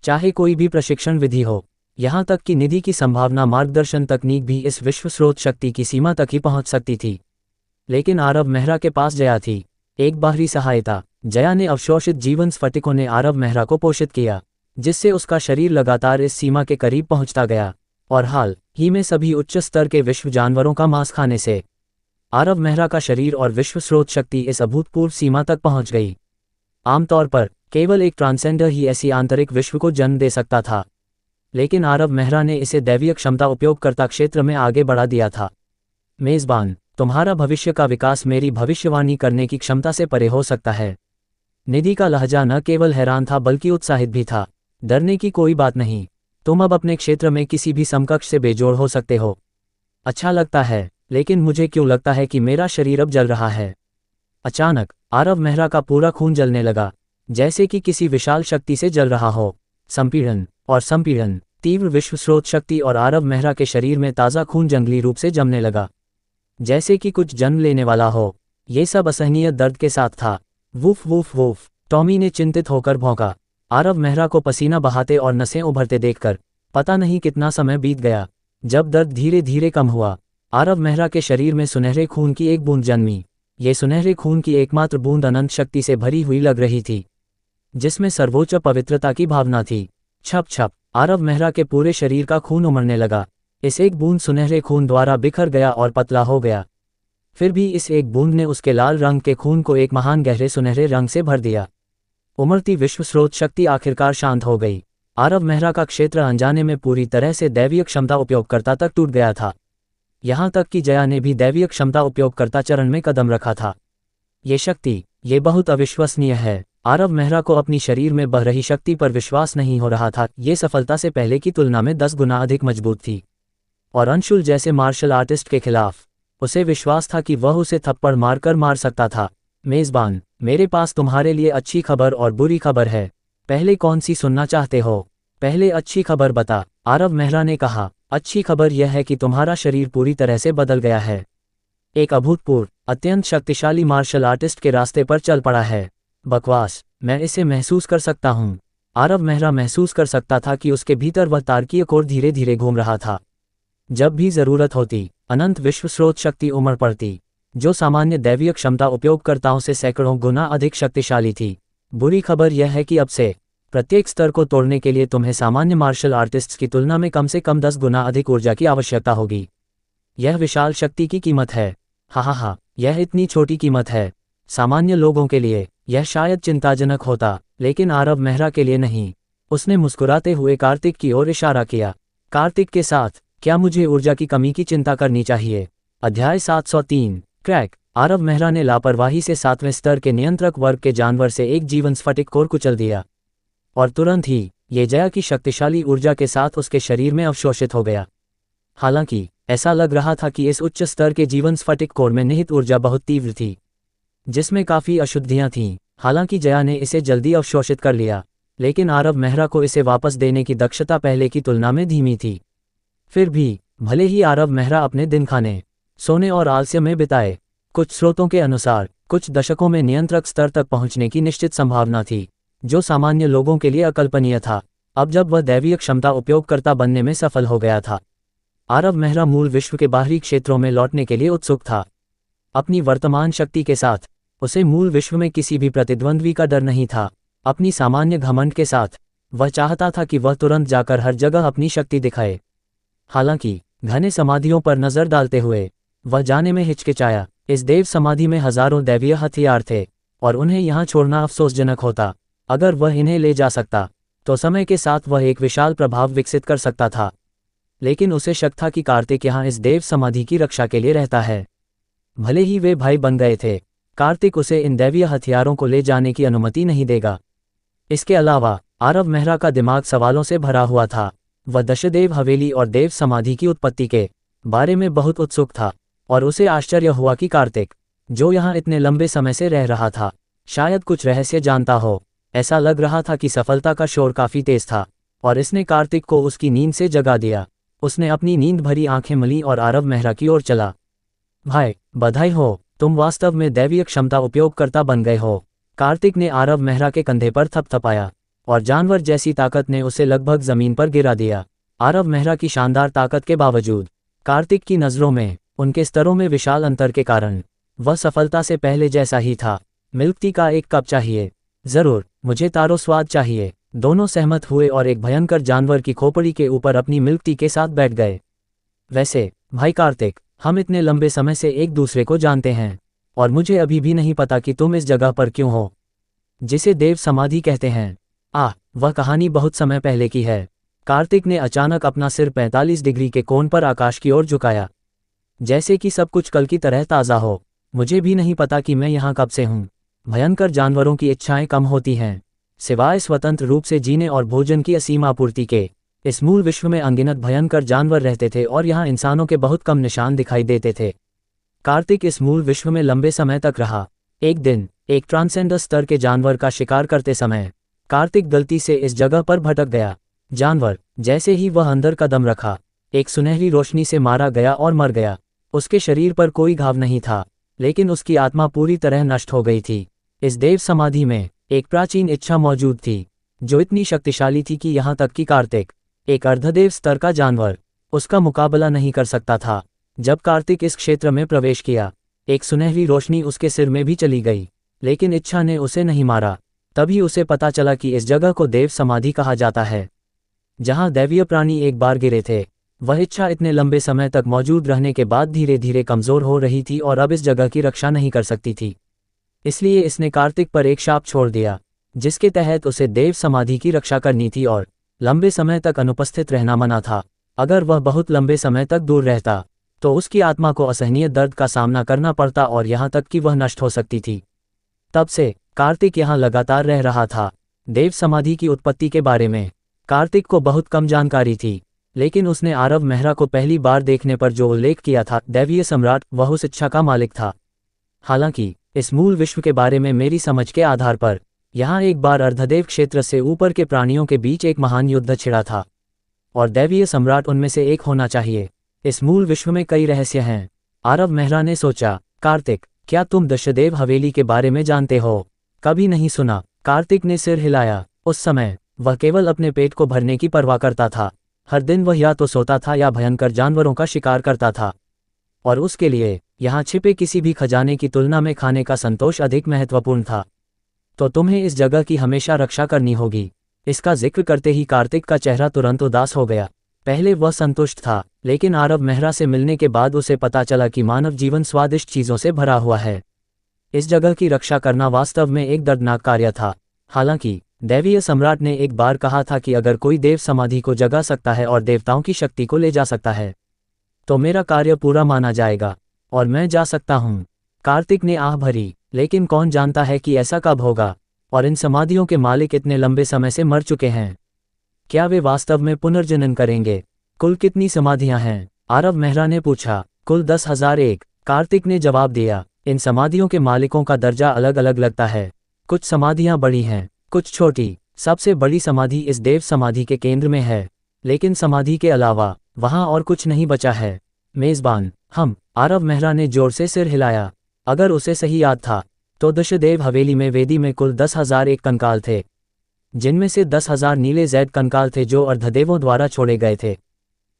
चाहे कोई भी प्रशिक्षण विधि हो, यहाँ तक कि निधि की संभावना मार्गदर्शन तकनीक भी इस विश्व स्रोत शक्ति की सीमा तक ही पहुँच सकती थी। लेकिन आरव मेहरा के पास जया थी, एक बाहरी सहायता। जया ने अवशोषित जीवन स्फटिकों ने आरव मेहरा को पोषित किया, जिससे उसका शरीर लगातार इस सीमा के करीब पहुंचता गया, और हाल ही में सभी उच्च स्तर के विश्व जानवरों का मांस खाने से आरव मेहरा का शरीर और विश्व स्रोत शक्ति इस अभूतपूर्व सीमा तक पहुंच गई। आमतौर पर केवल एक ट्रांसेंडर ही ऐसी आंतरिक विश्व को जन्म दे सकता था, लेकिन आरव मेहरा ने इसे दैवीय क्षमता उपयोगकर्ता क्षेत्र में आगे बढ़ा दिया था। मेजबान, तुम्हारा भविष्य का विकास मेरी भविष्यवाणी करने की क्षमता से परे हो सकता है। निधि का लहजा न केवल हैरान था बल्कि उत्साहित भी था। डरने की कोई बात नहीं, तुम अब अपने क्षेत्र में किसी भी समकक्ष से बेजोड़ हो सकते हो। अच्छा लगता है, लेकिन मुझे क्यों लगता है कि मेरा शरीर अब जल रहा है? अचानक आरव मेहरा का पूरा खून जलने लगा, जैसे कि किसी विशाल शक्ति से जल रहा हो। संपीड़न, तीव्र विश्व स्रोत शक्ति और आरव मेहरा के शरीर में ताज़ा खून जंगली रूप से जमने लगा, जैसे कि कुछ जन्म लेने वाला हो। ये सब असहनीय दर्द के साथ था। वूफ वूफ वूफ, टॉमी ने चिंतित होकर भौंका। आरव मेहरा को पसीना बहाते और नसें उभरते देखकर पता नहीं कितना समय बीत गया। जब दर्द धीरे धीरे कम हुआ, आरव मेहरा के शरीर में सुनहरे खून की एक बूंद जन्मी। ये सुनहरे खून की एकमात्र बूंद अनंत शक्ति से भरी हुई लग रही थी, जिसमें सर्वोच्च पवित्रता की भावना थी। छप छप, आरव मेहरा के पूरे शरीर का खून उमड़ने लगा। इस एक बूंद सुनहरे खून द्वारा बिखर गया और पतला हो गया। फिर भी इस एक बूंद ने उसके लाल रंग के खून को एक महान गहरे सुनहरे रंग से भर दिया। उमड़ती विश्व स्रोत शक्ति आखिरकार शांत हो गई। आरव मेहरा का क्षेत्र अनजाने में पूरी तरह से दैवीय क्षमता उपयोगकर्ता तक टूट गया था। यहाँ तक कि जया ने भी दैवीय क्षमता उपयोगकर्ता चरण में कदम रखा था। ये शक्ति, ये बहुत अविश्वसनीय है। आरव मेहरा को अपनी शरीर में बह रही शक्ति पर विश्वास नहीं हो रहा था। ये सफलता से पहले की तुलना में 10 गुना अधिक मजबूत थी, और अंशुल जैसे मार्शल आर्टिस्ट के खिलाफ उसे विश्वास था कि वह उसे थप्पड़ मारकर मार सकता था। मेजबान, मेरे पास तुम्हारे लिए अच्छी खबर और बुरी खबर है। पहले कौन सी सुनना चाहते हो? पहले अच्छी खबर बता, आरव मेहरा ने कहा। अच्छी खबर यह है कि तुम्हारा शरीर पूरी तरह से बदल गया है। एक अभूतपूर्व, अत्यंत शक्तिशाली मार्शल आर्टिस्ट के रास्ते पर चल पड़ा है। बकवास, मैं इसे महसूस कर सकता हूँ। आरव मेहरा महसूस कर सकता था कि उसके भीतर वह तारकीय कोर धीरे धीरे घूम रहा था। जब भी जरूरत होती, अनंत विश्व स्रोत शक्ति उमड़ पड़ती, जो सामान्य दैवीय क्षमता उपयोगकर्ताओं से सैकड़ों गुना अधिक शक्तिशाली थी। बुरी खबर यह है कि अब से प्रत्येक स्तर को तोड़ने के लिए तुम्हें सामान्य मार्शल आर्टिस्ट्स की तुलना में कम से कम 10 गुना अधिक ऊर्जा की आवश्यकता होगी। यह विशाल शक्ति की कीमत है। हा, यह इतनी छोटी कीमत है। सामान्य लोगों के लिए यह शायद चिंताजनक होता, लेकिन आरव मेहरा के लिए नहीं। उसने मुस्कुराते हुए कार्तिक की ओर इशारा किया। कार्तिक के साथ, क्या मुझे ऊर्जा की कमी की चिंता करनी चाहिए? अध्याय 703, क्रैक। आरव मेहरा ने लापरवाही से 7वें स्तर के नियंत्रक वर्ग के जानवर से एक जीवन स्फटिक कोर कुचल दिया, और तुरंत ही ये जया की शक्तिशाली ऊर्जा के साथ उसके शरीर में अवशोषित हो गया। हालांकि ऐसा लग रहा था कि इस उच्च स्तर के जीवन स्फटिक कोर में निहित ऊर्जा बहुत तीव्र थी, जिसमें काफ़ी अशुद्धियां थीं। हालांकि जया ने इसे जल्दी अवशोषित कर लिया, लेकिन आरव मेहरा को इसे वापस देने की दक्षता पहले की तुलना में धीमी थी। फिर भी भले ही आरव मेहरा अपने दिन खाने, सोने और आलस्य में बिताए, कुछ स्रोतों के अनुसार कुछ दशकों में नियंत्रक स्तर तक पहुंचने की निश्चित संभावना थी, जो सामान्य लोगों के लिए अकल्पनीय था। अब जब वह दैवीय क्षमता उपयोगकर्ता बनने में सफल हो गया था, आरव मेहरा मूल विश्व के बाहरी क्षेत्रों में लौटने के लिए उत्सुक था। अपनी वर्तमान शक्ति के साथ उसे मूल विश्व में किसी भी प्रतिद्वंद्वी का डर नहीं था। अपनी सामान्य घमंड के साथ वह चाहता था कि वह तुरंत जाकर हर जगह अपनी शक्ति दिखाए। हालांकि घने समाधियों पर नजर डालते हुए वह जाने में हिचकिचाया। इस देव समाधि में हजारों दैवीय हथियार थे और उन्हें यहाँ छोड़ना अफसोसजनक होता। अगर वह इन्हें ले जा सकता तो समय के साथ वह एक विशाल प्रभाव विकसित कर सकता था, लेकिन उसे शक था कि कार्तिक यहाँ इस देव समाधि की रक्षा के लिए रहता है। भले ही वे भाई बन गए थे, कार्तिक उसे इन दैवीय हथियारों को ले जाने की अनुमति नहीं देगा। इसके अलावा आरव मेहरा का दिमाग सवालों से भरा हुआ था। वह दशदेव हवेली और देव समाधि की उत्पत्ति के बारे में बहुत उत्सुक था और उसे आश्चर्य हुआ कि कार्तिक, जो यहाँ इतने लंबे समय से रह रहा था, शायद कुछ रहस्य जानता हो। ऐसा लग रहा था कि सफलता का शोर काफी तेज था और इसने कार्तिक को उसकी नींद से जगा दिया। उसने अपनी नींद भरी आंखें मली और आरव मेहरा की ओर चला। भाई, बधाई हो, तुम वास्तव में दैवीय क्षमता उपयोगकर्ता बन गए हो। कार्तिक ने आरव मेहरा के कंधे पर थपथपाया और जानवर जैसी ताकत ने उसे लगभग जमीन पर गिरा दिया। आरव मेहरा की शानदार ताकत के बावजूद कार्तिक की नज़रों में उनके स्तरों में विशाल अंतर के कारण वह सफलता से पहले जैसा ही था। मिल्क टी का एक कप चाहिए। जरूर, मुझे तारो स्वाद चाहिए। दोनों सहमत हुए और एक भयंकर जानवर की खोपड़ी के ऊपर अपनी मिल्क टी के साथ बैठ गए। वैसे भाई कार्तिक, हम इतने लंबे समय से एक दूसरे को जानते हैं और मुझे अभी भी नहीं पता कि तुम इस जगह पर क्यों हो जिसे देव समाधि कहते हैं। वह कहानी बहुत समय पहले की है। कार्तिक ने अचानक अपना सिर 45 डिग्री के कोण पर आकाश की ओर झुकाया, जैसे कि सब कुछ कल की तरह ताज़ा हो। मुझे भी नहीं पता कि मैं यहाँ कब से हूँ। भयंकर जानवरों की इच्छाएं कम होती हैं, सिवाय स्वतंत्र रूप से जीने और भोजन की असीम आपूर्ति के। इस मूल विश्व में अनगिनत भयंकर जानवर रहते थे और यहाँ इंसानों के बहुत कम निशान दिखाई देते थे। कार्तिक इस मूल विश्व में लंबे समय तक रहा। एक दिन एक ट्रांसेंडर स्तर के जानवर का शिकार करते समय कार्तिक गलती से इस जगह पर भटक गया। जानवर, जैसे ही वह अंदर कदम रखा, एक सुनहरी रोशनी से मारा गया और मर गया। उसके शरीर पर कोई घाव नहीं था, लेकिन उसकी आत्मा पूरी तरह नष्ट हो गई थी। इस देव समाधि में एक प्राचीन इच्छा मौजूद थी, जो इतनी शक्तिशाली थी कि यहाँ तक कि कार्तिक, एक अर्धदेव स्तर का जानवर, उसका मुकाबला नहीं कर सकता था। जब कार्तिक इस क्षेत्र में प्रवेश किया, एक सुनहरी रोशनी उसके सिर में भी चली गई, लेकिन इच्छा ने उसे नहीं मारा। तभी उसे पता चला कि इस जगह को देव समाधि कहा जाता है, जहाँ दैवीय प्राणी एक बार गिरे थे। वह इच्छा इतने लंबे समय तक मौजूद रहने के बाद धीरे धीरे कमज़ोर हो रही थी और अब इस जगह की रक्षा नहीं कर सकती थी। इसलिए इसने कार्तिक पर एक शाप छोड़ दिया, जिसके तहत उसे देव समाधि की रक्षा करनी थी और लंबे समय तक अनुपस्थित रहना मना था। अगर वह बहुत लंबे समय तक दूर रहता तो उसकी आत्मा को असहनीय दर्द का सामना करना पड़ता और यहाँ तक कि वह नष्ट हो सकती थी। तब से कार्तिक यहाँ लगातार रह रहा था। देव समाधि की उत्पत्ति के बारे में कार्तिक को बहुत कम जानकारी थी, लेकिन उसने आरव मेहरा को पहली बार देखने पर जो उल्लेख किया था, दैवीय सम्राट, वह उस इच्छा का मालिक था। हालांकि इस मूल विश्व के बारे में मेरी समझ के आधार पर यहाँ एक बार अर्धदेव क्षेत्र से ऊपर के प्राणियों के बीच एक महान युद्ध छिड़ा था और दैवीय सम्राट उनमें से एक होना चाहिए। इस मूल विश्व में कई रहस्य हैं, आरव मेहरा ने सोचा। कार्तिक, क्या तुम दशदेव हवेली के बारे में जानते हो? कभी नहीं सुना। कार्तिक ने सिर हिलाया। उस समय वह केवल अपने पेट को भरने की परवाह करता था। हर दिन वह या तो सोता था या भयंकर जानवरों का शिकार करता था, और उसके लिए यहाँ छिपे किसी भी खजाने की तुलना में खाने का संतोष अधिक महत्वपूर्ण था। तो तुम्हें इस जगह की हमेशा रक्षा करनी होगी। इसका जिक्र करते ही कार्तिक का चेहरा तुरंत उदास हो गया। पहले वह संतुष्ट था, लेकिन आरव मेहरा से मिलने के बाद उसे पता चला कि मानव जीवन स्वादिष्ट चीज़ों से भरा हुआ है। इस जगह की रक्षा करना वास्तव में एक दर्दनाक कार्य था। हालांकि दैवीय सम्राट ने एक बार कहा था कि अगर कोई देव समाधि को जगा सकता है और देवताओं की शक्ति को ले जा सकता है, तो मेरा कार्य पूरा माना जाएगा और मैं जा सकता हूँ। कार्तिक ने आह भरी, लेकिन कौन जानता है कि ऐसा कब होगा, और इन समाधियों के मालिक इतने लंबे समय से मर चुके हैं। क्या वे वास्तव में पुनर्जनन करेंगे? कुल कितनी समाधियां हैं? आरव मेहरा ने पूछा। कुल 10,001, कार्तिक ने जवाब दिया। इन समाधियों के मालिकों का दर्जा अलग अलग लगता है। कुछ समाधियां बड़ी हैं, कुछ छोटी। सबसे बड़ी समाधि इस देव समाधि के केंद्र में है, लेकिन समाधि के अलावा वहां और कुछ नहीं बचा है। मेजबान, हम। आरव मेहरा ने जोर से सिर हिलाया। अगर उसे सही याद था तो दशदेव हवेली में वेदी में कुल 10,001 कंकाल थे, जिनमें से 10,000 नीले जैद कंकाल थे जो अर्धदेवों द्वारा छोड़े गए थे,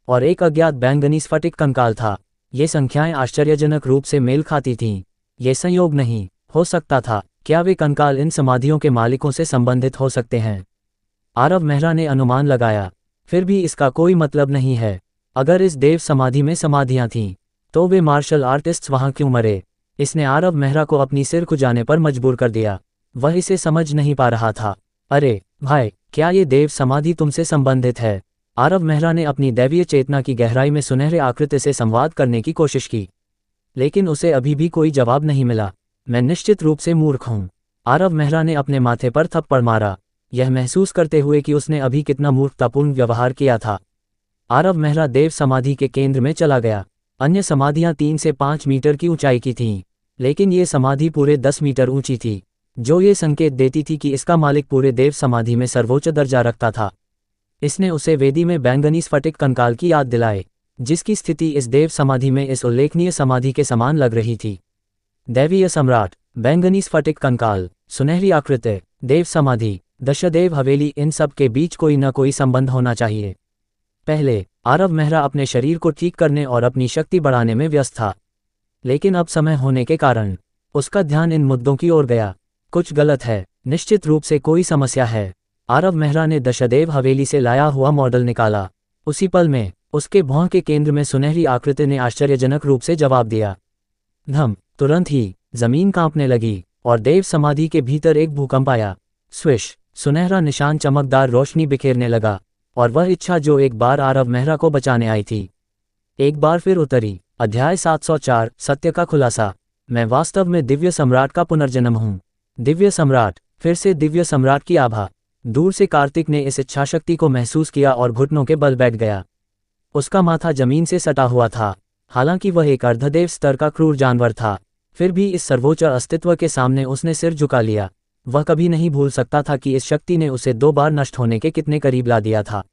और एक अज्ञात बैंगनी स्फटिक कंकाल था। ये संख्याएं आश्चर्यजनक रूप से मेल खाती थीं। ये संयोग नहीं हो सकता था। क्या वे कंकाल इन समाधियों के मालिकों से संबंधित हो सकते हैं? आरव मेहरा ने अनुमान लगाया। फिर भी इसका कोई मतलब नहीं है। अगर इस देव समाधि में समाधियां थीं, तो वे मार्शल आर्टिस्ट्स वहां क्यों मरे? इसने आरव मेहरा को अपनी सिर खुजाने पर मजबूर कर दिया। वह इसे समझ नहीं पा रहा था। अरे भाई, क्या ये देव समाधि तुमसे संबंधित है? आरव मेहरा ने अपनी दैवीय चेतना की गहराई में सुनहरे आकृति से संवाद करने की कोशिश की, लेकिन उसे अभी भी कोई जवाब नहीं मिला। मैं निश्चित रूप से मूर्ख हूं। आरव मेहरा ने अपने माथे पर थप्पड़ मारा, यह महसूस करते हुए कि उसने अभी कितना मूर्खतापूर्ण व्यवहार किया था। आरव मेहरा देव समाधि के केंद्र में चला गया। अन्य समाधियां 3 से 5 मीटर की ऊंचाई की थीं, लेकिन ये समाधि पूरे 10 मीटर ऊंची थी, जो ये संकेत देती थी कि इसका मालिक पूरे देव समाधि में सर्वोच्च दर्जा रखता था। इसने उसे वेदी में बैंगनी स्फटिक कंकाल की याद दिलाए, जिसकी स्थिति इस देव समाधि में इस उल्लेखनीय समाधि के समान लग रही थी। दैवीय सम्राट, बैंगनी स्फटिक कंकाल, सुनहरी आकृति, देव समाधि, दशदेव हवेली, इन सब के बीच कोई न कोई संबंध होना चाहिए। पहले आरव मेहरा अपने शरीर को ठीक करने और अपनी शक्ति बढ़ाने में व्यस्त था, लेकिन अब समय होने के कारण उसका ध्यान इन मुद्दों की ओर गया। कुछ गलत है, निश्चित रूप से कोई समस्या है। आरव मेहरा ने दशदेव हवेली से लाया हुआ मॉडल निकाला। उसी पल में उसके भौं के केंद्र में सुनहरी आकृति ने आश्चर्यजनक रूप से जवाब दिया। धम, तुरंत ही जमीन कांपने लगी और देव समाधि के भीतर एक भूकंप आया। स्विश, सुनहरा निशान चमकदार रोशनी बिखेरने लगा, और वह इच्छा जो एक बार आरव मेहरा को बचाने आई थी, एक बार फिर उतरी। अध्याय 704, सत्य का खुलासा। मैं वास्तव में दिव्य सम्राट का पुनर्जन्म हूँ। दिव्य सम्राट, फिर से दिव्य सम्राट की आभा। दूर से कार्तिक ने इस इच्छाशक्ति को महसूस किया और घुटनों के बल बैठ गया। उसका माथा जमीन से सटा हुआ था। हालांकि वह एक अर्धदेव स्तर का क्रूर जानवर था, फिर भी इस सर्वोच्च अस्तित्व के सामने उसने सिर झुका लिया। वह कभी नहीं भूल सकता था कि इस शक्ति ने उसे 2 बार नष्ट होने के कितने करीब ला दिया था।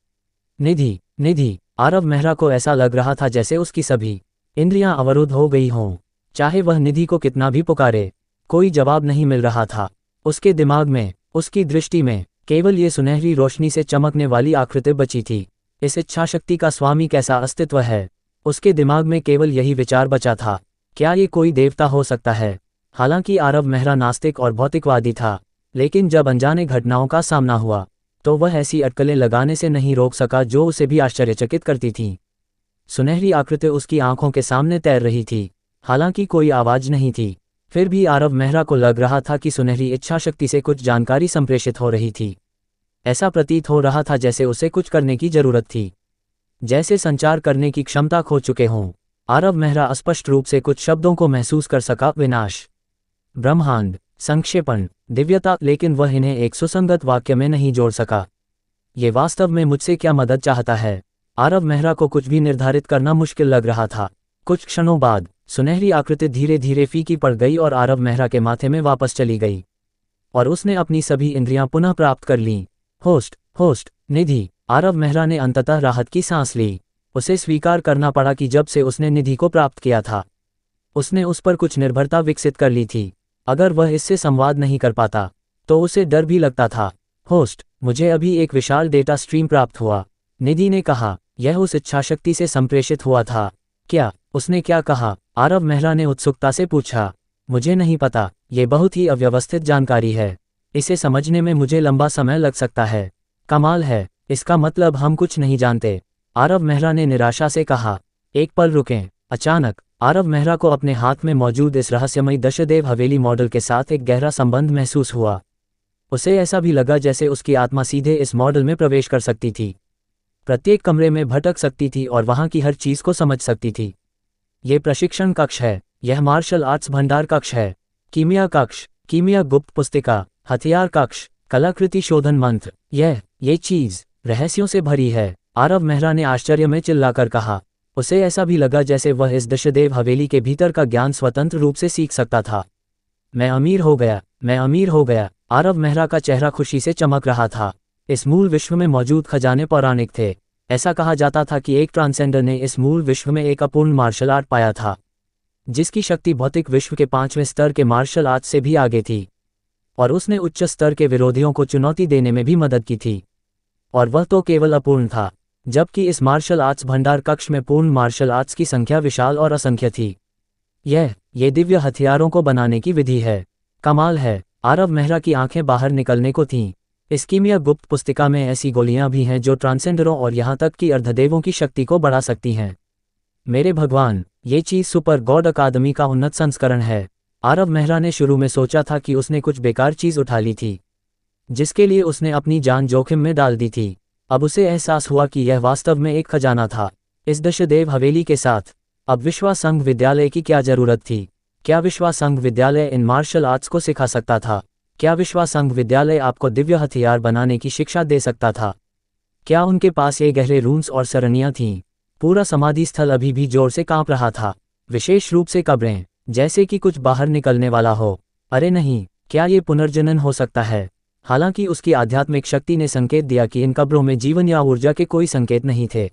निधि, निधि। आरव मेहरा को ऐसा लग रहा था जैसे उसकी सभी इंद्रियां अवरुद्ध हो गई हों। चाहे वह निधि को कितना भी पुकारे, कोई जवाब नहीं मिल रहा था। उसके दिमाग में, उसकी दृष्टि में केवल ये सुनहरी रोशनी से चमकने वाली आकृति बची थी। इस इच्छाशक्ति का स्वामी कैसा अस्तित्व है? उसके दिमाग में केवल यही विचार बचा था, क्या ये कोई देवता हो सकता है? हालांकि आरव मेहरा नास्तिक और भौतिकवादी था, लेकिन जब अनजाने घटनाओं का सामना हुआ तो वह ऐसी अटकलें लगाने से नहीं रोक सका जो उसे भी आश्चर्यचकित करती थीं। सुनहरी आकृति उसकी आंखों के सामने तैर रही थी, हालांकि कोई आवाज नहीं थी। फिर भी आरव मेहरा को लग रहा था कि सुनहरी इच्छाशक्ति से कुछ जानकारी संप्रेषित हो रही थी। ऐसा प्रतीत हो रहा था जैसे उसे कुछ करने की जरूरत थी, जैसे संचार करने की क्षमता खो चुके हों। आरव मेहरा स्पष्ट रूप से कुछ शब्दों को महसूस कर सका। विनाश, ब्रह्मांड, संक्षेपण, दिव्यता, लेकिन वह इन्हें एक सुसंगत वाक्य में नहीं जोड़ सका। ये वास्तव में मुझसे क्या मदद चाहता है? आरव मेहरा को कुछ भी निर्धारित करना मुश्किल लग रहा था। कुछ क्षणों बाद सुनहरी आकृति धीरे धीरे फीकी पड़ गई और आरव मेहरा के माथे में वापस चली गई, और उसने अपनी सभी इंद्रियां पुनः प्राप्त कर लीं। होस्ट, होस्ट, निधि। आरव मेहरा ने अंततः राहत की सांस ली। उसे स्वीकार करना पड़ा कि जब से उसने निधि को प्राप्त किया था, उसने उस पर कुछ निर्भरता विकसित कर ली थी। अगर वह इससे संवाद नहीं कर पाता तो उसे डर भी लगता था। होस्ट, मुझे अभी एक विशाल डेटा स्ट्रीम प्राप्त हुआ, निधि ने कहा। यह उस इच्छाशक्ति से संप्रेषित हुआ था क्या? उसने क्या कहा? आरव मेहरा ने उत्सुकता से पूछा। मुझे नहीं पता, ये बहुत ही अव्यवस्थित जानकारी है। इसे समझने में मुझे लंबा समय लग सकता है। कमाल है, इसका मतलब हम कुछ नहीं जानते, आरव मेहरा ने निराशा से कहा। एक पल रुकें। अचानक आरव मेहरा को अपने हाथ में मौजूद इस रहस्यमयी दशदेव हवेली मॉडल के साथ एक गहरा संबंध महसूस हुआ। उसे ऐसा भी लगा जैसे उसकी आत्मा सीधे इस मॉडल में प्रवेश कर सकती थी, प्रत्येक कमरे में भटक सकती थी और वहां की हर चीज को समझ सकती थी। ये प्रशिक्षण कक्ष है, यह मार्शल आर्ट्स भंडार कक्ष है, कीमिया कक्ष, कीमिया गुप्त पुस्तिका, हथियार कक्ष, कलाकृति शोधन मंत्र, ये चीज रहस्यों से भरी है, आरव मेहरा ने आश्चर्य में चिल्लाकर कहा। उसे ऐसा भी लगा जैसे वह इस दशदेव हवेली के भीतर का ज्ञान स्वतंत्र रूप से सीख सकता था। मैं अमीर हो गया, मैं अमीर हो गया। आरव मेहरा का चेहरा खुशी से चमक रहा था। इस मूल विश्व में मौजूद खजाने पौराणिक थे। ऐसा कहा जाता था कि एक ट्रांसेंडर ने इस मूल विश्व में एक अपूर्ण मार्शल आर्ट पाया था, जिसकी शक्ति भौतिक विश्व के 5वें स्तर के मार्शल आर्ट से भी आगे थी, और उसने उच्च स्तर के विरोधियों को चुनौती देने में भी मदद की थी। और वह तो केवल अपूर्ण था, जबकि इस मार्शल आर्ट्स भंडार कक्ष में पूर्ण मार्शल आर्ट्स की संख्या विशाल और असंख्य थी। ये दिव्य हथियारों को बनाने की विधि है। कमाल है। आरव मेहरा की आंखें बाहर निकलने को थीं। इस कीमिया गुप्त पुस्तिका में ऐसी गोलियां भी हैं जो ट्रांसेंडरों और यहां तक कि अर्धदेवों की शक्ति को बढ़ा सकती हैं। मेरे भगवान, ये चीज सुपर गॉड अकादमी का उन्नत संस्करण है। आरव मेहरा ने शुरू में सोचा था कि उसने कुछ बेकार चीज उठा ली थी, जिसके लिए उसने अपनी जान जोखिम में डाल दी थी। अब उसे एहसास हुआ कि यह वास्तव में एक खजाना था। इस दशदेव हवेली के साथ अब विश्वा संघ विद्यालय की क्या जरूरत थी? क्या विश्वा संघ विद्यालय इन मार्शल आर्ट्स को सिखा सकता था? क्या विश्वा संघ विद्यालय आपको दिव्य हथियार बनाने की शिक्षा दे सकता था? क्या उनके पास ये गहरे रूम्स और सरनियां थीं? पूरा समाधि स्थल अभी भी जोर से कांप रहा था, विशेष रूप से कब्रें, जैसे कि कुछ बाहर निकलने वाला हो। अरे नहीं, क्या ये पुनर्जनन हो सकता है? हालांकि उसकी आध्यात्मिक शक्ति ने संकेत दिया कि इन कब्रों में जीवन या ऊर्जा के कोई संकेत नहीं थे,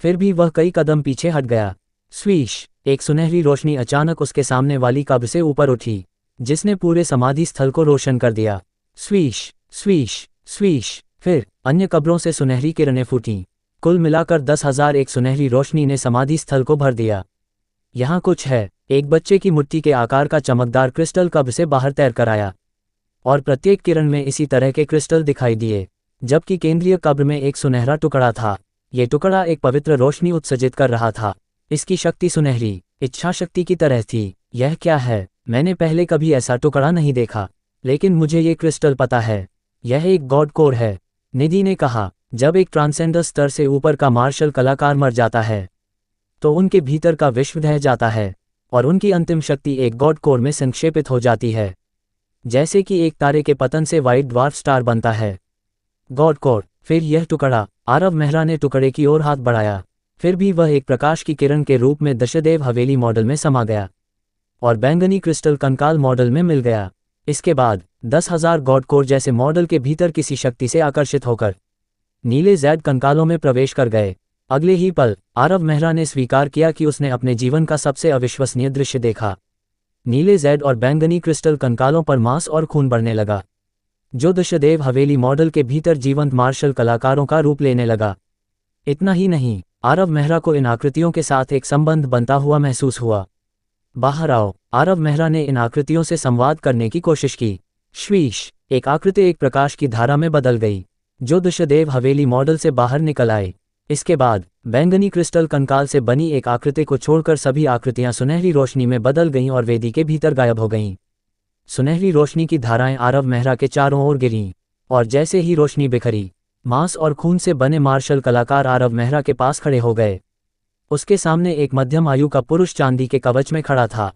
फिर भी वह कई कदम पीछे हट गया। स्वीश, एक सुनहरी रोशनी अचानक उसके सामने वाली कब्र से ऊपर उठी, जिसने पूरे समाधि स्थल को रोशन कर दिया। स्वीश स्वीश स्वीश, फिर अन्य कब्रों से सुनहरी किरणें फूटीं। कुल मिलाकर 10,000 एक सुनहरी रोशनी ने समाधि स्थल को भर दिया। यहाँ कुछ है। एक बच्चे की मुट्ठी के आकार का चमकदार क्रिस्टल कब्र से बाहर तैर कर आया, और प्रत्येक किरण में इसी तरह के क्रिस्टल दिखाई दिए, जबकि केंद्रीय कब्र में एक सुनहरा टुकड़ा था। ये टुकड़ा एक पवित्र रोशनी उत्सर्जित कर रहा था। इसकी शक्ति सुनहरी इच्छा शक्ति की तरह थी। यह क्या है? मैंने पहले कभी ऐसा टुकड़ा नहीं देखा, लेकिन मुझे ये क्रिस्टल पता है। यह एक गॉड कोर है, निधि ने कहा। जब एक ट्रांसेंडर स्तर से ऊपर का मार्शल कलाकार मर जाता है, तो उनके भीतर का विश्व ढह जाता है, और उनकी अंतिम शक्ति एक गॉड कोर में संक्षेपित हो जाती है, जैसे कि एक तारे के पतन से व्हाइट ड्वार्फ स्टार बनता है। गॉड कोर, फिर यह टुकड़ा। आरव मेहरा ने टुकड़े की ओर हाथ बढ़ाया, फिर भी वह एक प्रकाश की किरण के रूप में दशदेव हवेली मॉडल में समा गया, और बैंगनी क्रिस्टल कंकाल मॉडल में मिल गया। इसके बाद 10,000 गॉड कोर जैसे मॉडल के भीतर किसी शक्ति से आकर्षित होकर नीले जैड कंकालों में प्रवेश कर गए। अगले ही पल आरव मेहरा ने स्वीकार किया कि उसने अपने जीवन का सबसे अविश्वसनीय दृश्य देखा। नीले जैड और बैंगनी क्रिस्टल कंकालों पर मांस और खून बढ़ने लगा, जो दशदेव हवेली मॉडल के भीतर जीवंत मार्शल कलाकारों का रूप लेने लगा। इतना ही नहीं, आरव मेहरा को इन आकृतियों के साथ एक संबंध बनता हुआ महसूस हुआ। बाहर आओ। आरव मेहरा ने इन आकृतियों से संवाद करने की कोशिश की। श्वीश, एक आकृति एक प्रकाश की धारा में बदल गई, जो दशदेव हवेली मॉडल से बाहर निकल आए। इसके बाद बैंगनी क्रिस्टल कंकाल से बनी एक आकृति को छोड़कर सभी आकृतियां सुनहरी रोशनी में बदल गईं और वेदी के भीतर गायब हो गईं। सुनहरी रोशनी की धाराएं आरव मेहरा के चारों ओर गिरीं, और जैसे ही रोशनी बिखरी, मांस और खून से बने मार्शल कलाकार आरव मेहरा के पास खड़े हो गए। उसके सामने एक मध्यम आयु का पुरुष चांदी के कवच में खड़ा था,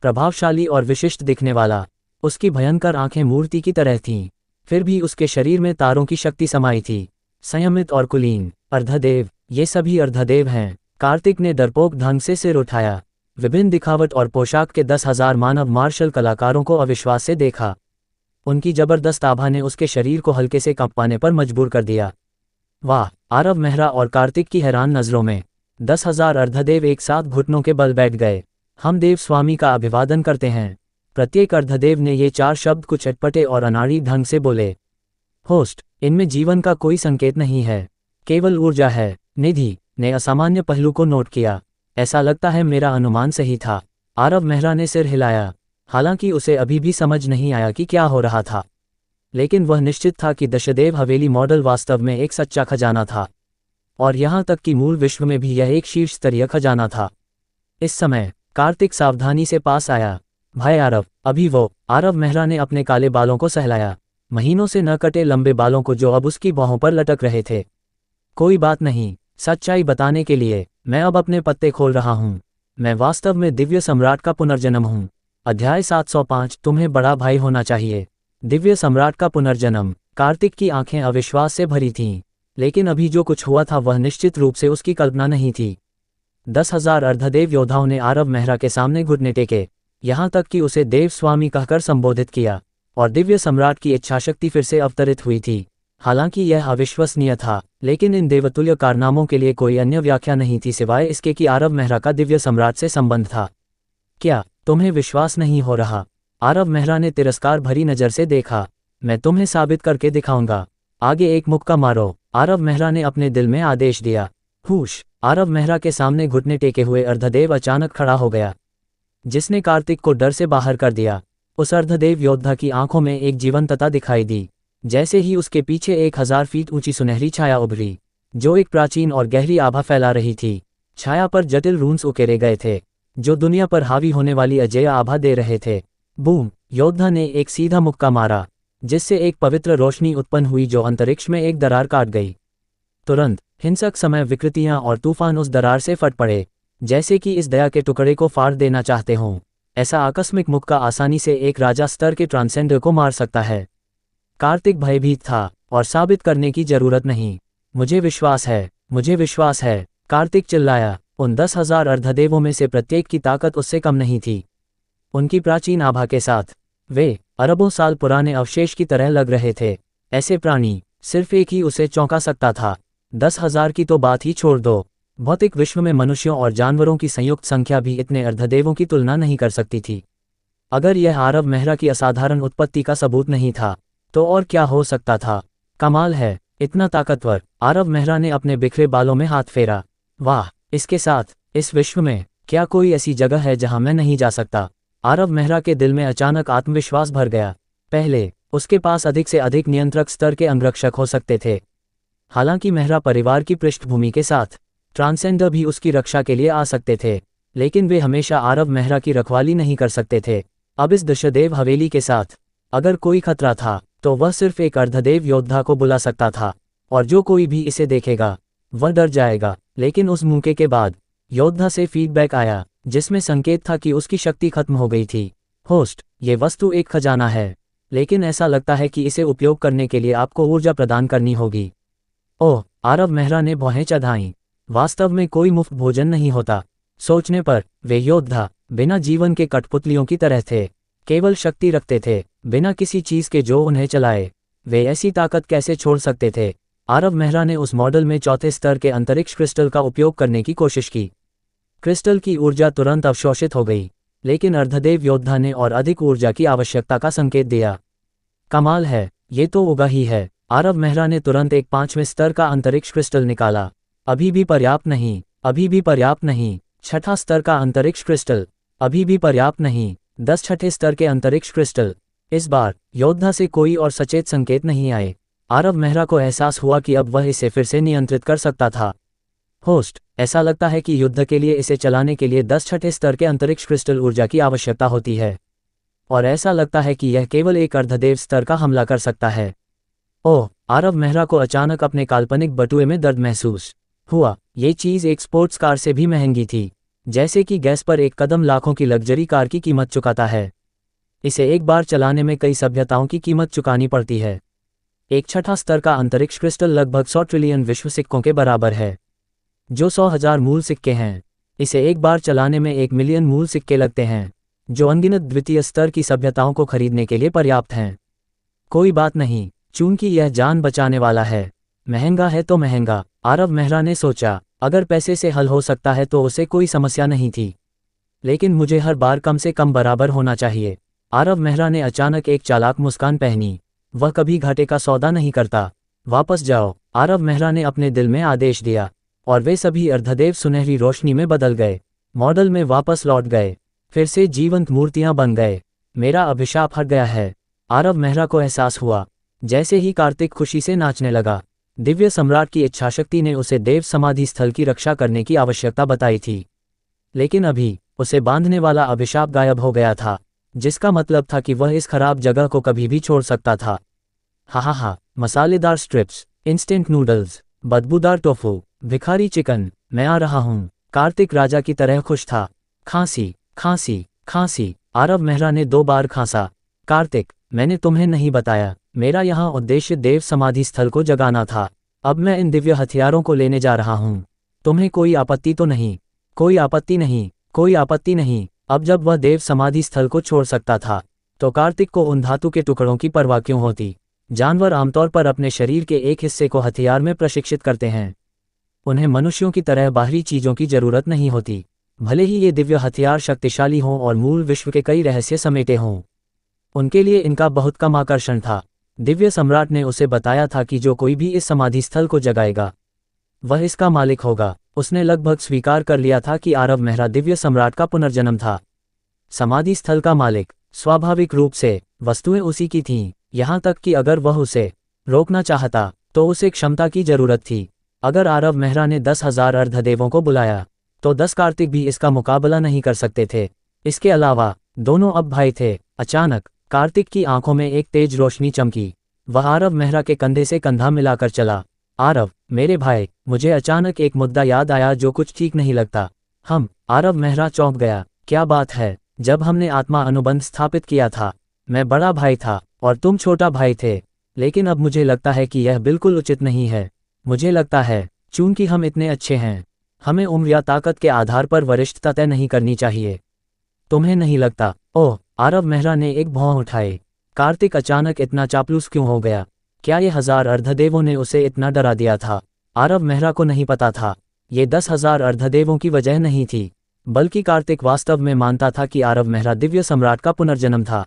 प्रभावशाली और विशिष्ट दिखने वाला। उसकी भयंकर आंखें मूर्ति की तरह थीं, फिर भी उसके शरीर में तारों की शक्ति समाई थी। संयमित और कुलीन। अर्धदेव, ये सभी अर्धदेव हैं। कार्तिक ने डरपोक ढंग से सिर उठाया। विभिन्न दिखावट और पोशाक के 10,000 मानव मार्शल कलाकारों को अविश्वास से देखा। उनकी जबरदस्त आभा ने उसके शरीर को हल्के से कंपाने पर मजबूर कर दिया। वाह! आरव मेहरा और कार्तिक की हैरान नजरों में 10,000 अर्धदेव एक साथ घुटनों के बल बैठ गए। हम देव स्वामी का अभिवादन करते हैं। प्रत्येक अर्धदेव ने ये 4 शब्द कुछ अटपटे और अनाड़ी ढंग से बोले। होस्ट, इनमें जीवन का कोई संकेत नहीं है, केवल ऊर्जा है। निधि ने असामान्य पहलू को नोट किया। ऐसा लगता है मेरा अनुमान सही था। आरव मेहरा ने सिर हिलाया। हालांकि उसे अभी भी समझ नहीं आया कि क्या हो रहा था, लेकिन वह निश्चित था कि दशदेव हवेली मॉडल वास्तव में एक सच्चा खजाना था, और यहाँ तक कि मूल विश्व में भी यह एक शीर्ष स्तरीय खजाना था। इस समय कार्तिक सावधानी से पास आया। भाई आरव, अभी वो। आरव मेहरा ने अपने काले बालों को सहलाया, महीनों से न कटे लंबे बालों को जो अब उसकी बाहों पर लटक रहे थे। कोई बात नहीं, सच्चाई बताने के लिए मैं अब अपने पत्ते खोल रहा हूँ। मैं वास्तव में दिव्य सम्राट का पुनर्जन्म हूँ। अध्याय 705, तुम्हें बड़ा भाई होना चाहिए। दिव्य सम्राट का पुनर्जन्म। कार्तिक की आंखें अविश्वास से भरी थीं, लेकिन अभी जो कुछ हुआ था वह निश्चित रूप से उसकी कल्पना नहीं थी। 10,000 अर्धदेव योद्धाओं ने आरव मेहरा के सामने घुटने टेके, यहाँ तक कि उसे देव स्वामी कहकर संबोधित किया, और दिव्य सम्राट की इच्छाशक्ति फिर से अवतरित हुई थी। हालांकि यह अविश्वसनीय था, लेकिन इन देवतुल्य कारनामों के लिए कोई अन्य व्याख्या नहीं थी सिवाय इसके कि आरव मेहरा का दिव्य सम्राट से संबंध था। क्या तुम्हें विश्वास नहीं हो रहा? आरव मेहरा ने तिरस्कार भरी नज़र से देखा। मैं तुम्हें साबित करके दिखाऊंगा। आगे एक मुक्का मारो, आरव मेहरा ने अपने दिल में आदेश दिया। हुश! आरव मेहरा के सामने घुटने टेके हुए अर्धदेव अचानक खड़ा हो गया, जिसने कार्तिक को डर से बाहर कर दिया। उस अर्धदेव योद्धा की आंखों में एक जीवंतता दिखाई दी। जैसे ही उसके पीछे 1000 फीट ऊंची सुनहरी छाया उभरी, जो एक प्राचीन और गहरी आभा फैला रही थी। छाया पर जटिल रून्स उकेरे गए थे, जो दुनिया पर हावी होने वाली अजेय आभा दे रहे थे। बूम! योद्धा ने एक सीधा मुक्का मारा, जिससे एक पवित्र रोशनी उत्पन्न हुई जो अंतरिक्ष में एक दरार काट गई। तुरंत हिंसक समय विकृतियां और तूफान उस दरार से फट पड़े, जैसे कि इस दया के टुकड़े को फाड़ देना चाहते हों। ऐसा आकस्मिक मुक्का आसानी से एक राजा स्तर के ट्रांसेंडर को मार सकता है। कार्तिक भयभीत था, और साबित करने की जरूरत नहीं। मुझे विश्वास है, मुझे विश्वास है, कार्तिक चिल्लाया। उन 10,000 अर्धदेवों में से प्रत्येक की ताकत उससे कम नहीं थी। उनकी प्राचीन आभा के साथ वे अरबों साल पुराने अवशेष की तरह लग रहे थे। ऐसे प्राणी सिर्फ एक ही उसे चौंका सकता था। 10,000 की तो बात ही छोड़ दो, भौतिक विश्व में मनुष्यों और जानवरों की संयुक्त संख्या भी इतने अर्धदेवों की तुलना नहीं कर सकती थी। अगर यह आरव मेहरा की असाधारण उत्पत्ति का सबूत नहीं था, तो और क्या हो सकता था? कमाल है, इतना ताकतवर! आरव मेहरा ने अपने बिखरे बालों में हाथ फेरा। वाह! इसके साथ इस विश्व में क्या कोई ऐसी जगह है जहां मैं नहीं जा सकता? आरव मेहरा के दिल में अचानक आत्मविश्वास भर गया। पहले उसके पास अधिक से अधिक नियंत्रक स्तर के अंगरक्षक हो सकते थे। हालांकि मेहरा परिवार की पृष्ठभूमि के साथ ट्रांसेंडर भी उसकी रक्षा के लिए आ सकते थे, लेकिन वे हमेशा आरव मेहरा की रखवाली नहीं कर सकते थे। अब इस दशदेव हवेली के साथ अगर कोई खतरा था, तो वह सिर्फ एक अर्धदेव योद्धा को बुला सकता था, और जो कोई भी इसे देखेगा वह डर जाएगा। लेकिन उस मौके के बाद योद्धा से फीडबैक आया, जिसमें संकेत था कि उसकी शक्ति खत्म हो गई थी। होस्ट, ये वस्तु एक खजाना है, लेकिन ऐसा लगता है कि इसे उपयोग करने के लिए आपको ऊर्जा प्रदान करनी होगी। ओह! आरव मेहरा ने भौहें चढ़ाईं। वास्तव में कोई मुफ्त भोजन नहीं होता। सोचने पर वे योद्धा बिना जीवन के कठपुतलियों की तरह थे, केवल शक्ति रखते थे, बिना किसी चीज के जो उन्हें चलाए। वे ऐसी ताकत कैसे छोड़ सकते थे? आरव मेहरा ने उस मॉडल में चौथे स्तर के अंतरिक्ष क्रिस्टल का उपयोग करने की कोशिश की। क्रिस्टल की ऊर्जा तुरंत अवशोषित हो गई, लेकिन अर्धदेव योद्धा ने और अधिक ऊर्जा की आवश्यकता का संकेत दिया। कमाल है, ये तो उगा ही है। आरव मेहरा ने तुरंत एक 5वें स्तर का अंतरिक्ष क्रिस्टल निकाला। अभी भी पर्याप्त नहीं, अभी भी पर्याप्त नहीं। 6ठा स्तर का अंतरिक्ष क्रिस्टल, अभी भी पर्याप्त नहीं। 10 छठे स्तर के अंतरिक्ष क्रिस्टल। इस बार योद्धा से कोई और सचेत संकेत नहीं आए। आरव मेहरा को एहसास हुआ कि अब वह इसे फिर से नियंत्रित कर सकता था। होस्ट, ऐसा लगता है कि युद्ध के लिए इसे चलाने के लिए 10 छठे स्तर के अंतरिक्ष क्रिस्टल ऊर्जा की आवश्यकता होती है, और ऐसा लगता है कि यह केवल एक अर्धदेव स्तर का हमला कर सकता है। ओह! आरव मेहरा को अचानक अपने काल्पनिक बटुए में दर्द महसूस हुआ। ये चीज़ एक स्पोर्ट्स कार से भी महंगी थी, जैसे कि गैस पर एक कदम लाखों की लग्जरी कार की कीमत चुकाता है। इसे एक बार चलाने में कई सभ्यताओं की कीमत चुकानी पड़ती है। एक 6ठा स्तर का अंतरिक्ष क्रिस्टल लगभग 100 ट्रिलियन विश्व सिक्कों के बराबर है, जो 100,000 मूल सिक्के हैं। इसे एक बार चलाने में 1 मिलियन मूल सिक्के लगते हैं, जो अनगिनत द्वितीय स्तर की सभ्यताओं को खरीदने के लिए पर्याप्त हैं। कोई बात नहीं, चूंकि यह जान बचाने वाला है, महंगा है तो महंगा, आरव मेहरा ने सोचा। अगर पैसे से हल हो सकता है तो उसे कोई समस्या नहीं थी, लेकिन मुझे हर बार कम से कम बराबर होना चाहिए। आरव मेहरा ने अचानक एक चालाक मुस्कान पहनी। वह कभी घाटे का सौदा नहीं करता। वापस जाओ, आरव मेहरा ने अपने दिल में आदेश दिया, और वे सभी अर्धदेव सुनहरी रोशनी में बदल गए, मॉडल में वापस लौट गए, फिर से जीवंत मूर्तियां बन गए। मेरा अभिशाप हट गया है। आरव मेहरा को एहसास हुआ, जैसे ही कार्तिक खुशी से नाचने लगा। दिव्य सम्राट की इच्छाशक्ति ने उसे देव समाधि स्थल की रक्षा करने की आवश्यकता बताई थी, लेकिन अभी उसे बांधने वाला अभिशाप गायब हो गया था, जिसका मतलब था कि वह इस खराब जगह को कभी भी छोड़ सकता था। हा, मसालेदार स्ट्रिप्स, इंस्टेंट नूडल्स, बदबूदार टोफू, भिखारी चिकन, मैं आ रहा हूँ। कार्तिक राजा की तरह खुश था। खांसी, खांसी, खांसी। आरव मेहरा ने 2 बार खांसा। कार्तिक, मैंने तुम्हें नहीं बताया, मेरा यहाँ उद्देश्य देव समाधि स्थल को जगाना था। अब मैं इन दिव्य हथियारों को लेने जा रहा हूँ। तुम्हें कोई आपत्ति तो नहीं? कोई आपत्ति नहीं, कोई आपत्ति नहीं। अब जब वह देव समाधि स्थल को छोड़ सकता था तो कार्तिक को उन धातु के टुकड़ों की परवाह क्यों होती। जानवर आमतौर पर अपने शरीर के एक हिस्से को हथियार में प्रशिक्षित करते हैं। उन्हें मनुष्यों की तरह बाहरी चीजों की जरूरत नहीं होती, भले ही ये दिव्य हथियार शक्तिशाली हों और मूल विश्व के कई रहस्य समेटे हों। उनके लिए इनका बहुत कम आकर्षण था। दिव्य सम्राट ने उसे बताया था कि जो कोई भी इस समाधि स्थल को जगाएगा वह इसका मालिक होगा। उसने लगभग स्वीकार कर लिया था कि आरव मेहरा दिव्य सम्राट का पुनर्जन्म था। समाधि स्थल का मालिक स्वाभाविक रूप से वस्तुएं उसी की थीं, यहाँ तक कि अगर वह उसे रोकना चाहता तो उसे क्षमता की जरूरत थी। अगर आरव मेहरा ने 10,000 अर्धदेवों को बुलाया तो 10 कार्तिक भी इसका मुकाबला नहीं कर सकते थे। इसके अलावा दोनों अब भाई थे। अचानक कार्तिक की आंखों में एक तेज रोशनी चमकी। वह आरव मेहरा के कंधे से कंधा मिलाकर चला। आरव, मेरे भाई, मुझे अचानक एक मुद्दा याद आया जो कुछ ठीक नहीं लगता। आरव मेहरा चौंक गया। क्या बात है? जब हमने आत्मा अनुबंध स्थापित किया था मैं बड़ा भाई था और तुम छोटा भाई थे, लेकिन अब मुझे लगता है कि यह बिल्कुल उचित नहीं है। मुझे लगता है चूंकि हम इतने अच्छे हैं हमें उम्र या ताकत के आधार पर वरिष्ठता तय नहीं करनी चाहिए। तुम्हें नहीं लगता? ओह, आरव मेहरा ने एक भौं उठाई। कार्तिक अचानक इतना चापलूस क्यों हो गया? क्या ये 1000 अर्धदेवों ने उसे इतना डरा दिया था? आरव मेहरा को नहीं पता था। ये 10,000 अर्धदेवों की वजह नहीं थी, बल्कि कार्तिक वास्तव में मानता था कि आरव मेहरा दिव्य सम्राट का पुनर्जन्म था।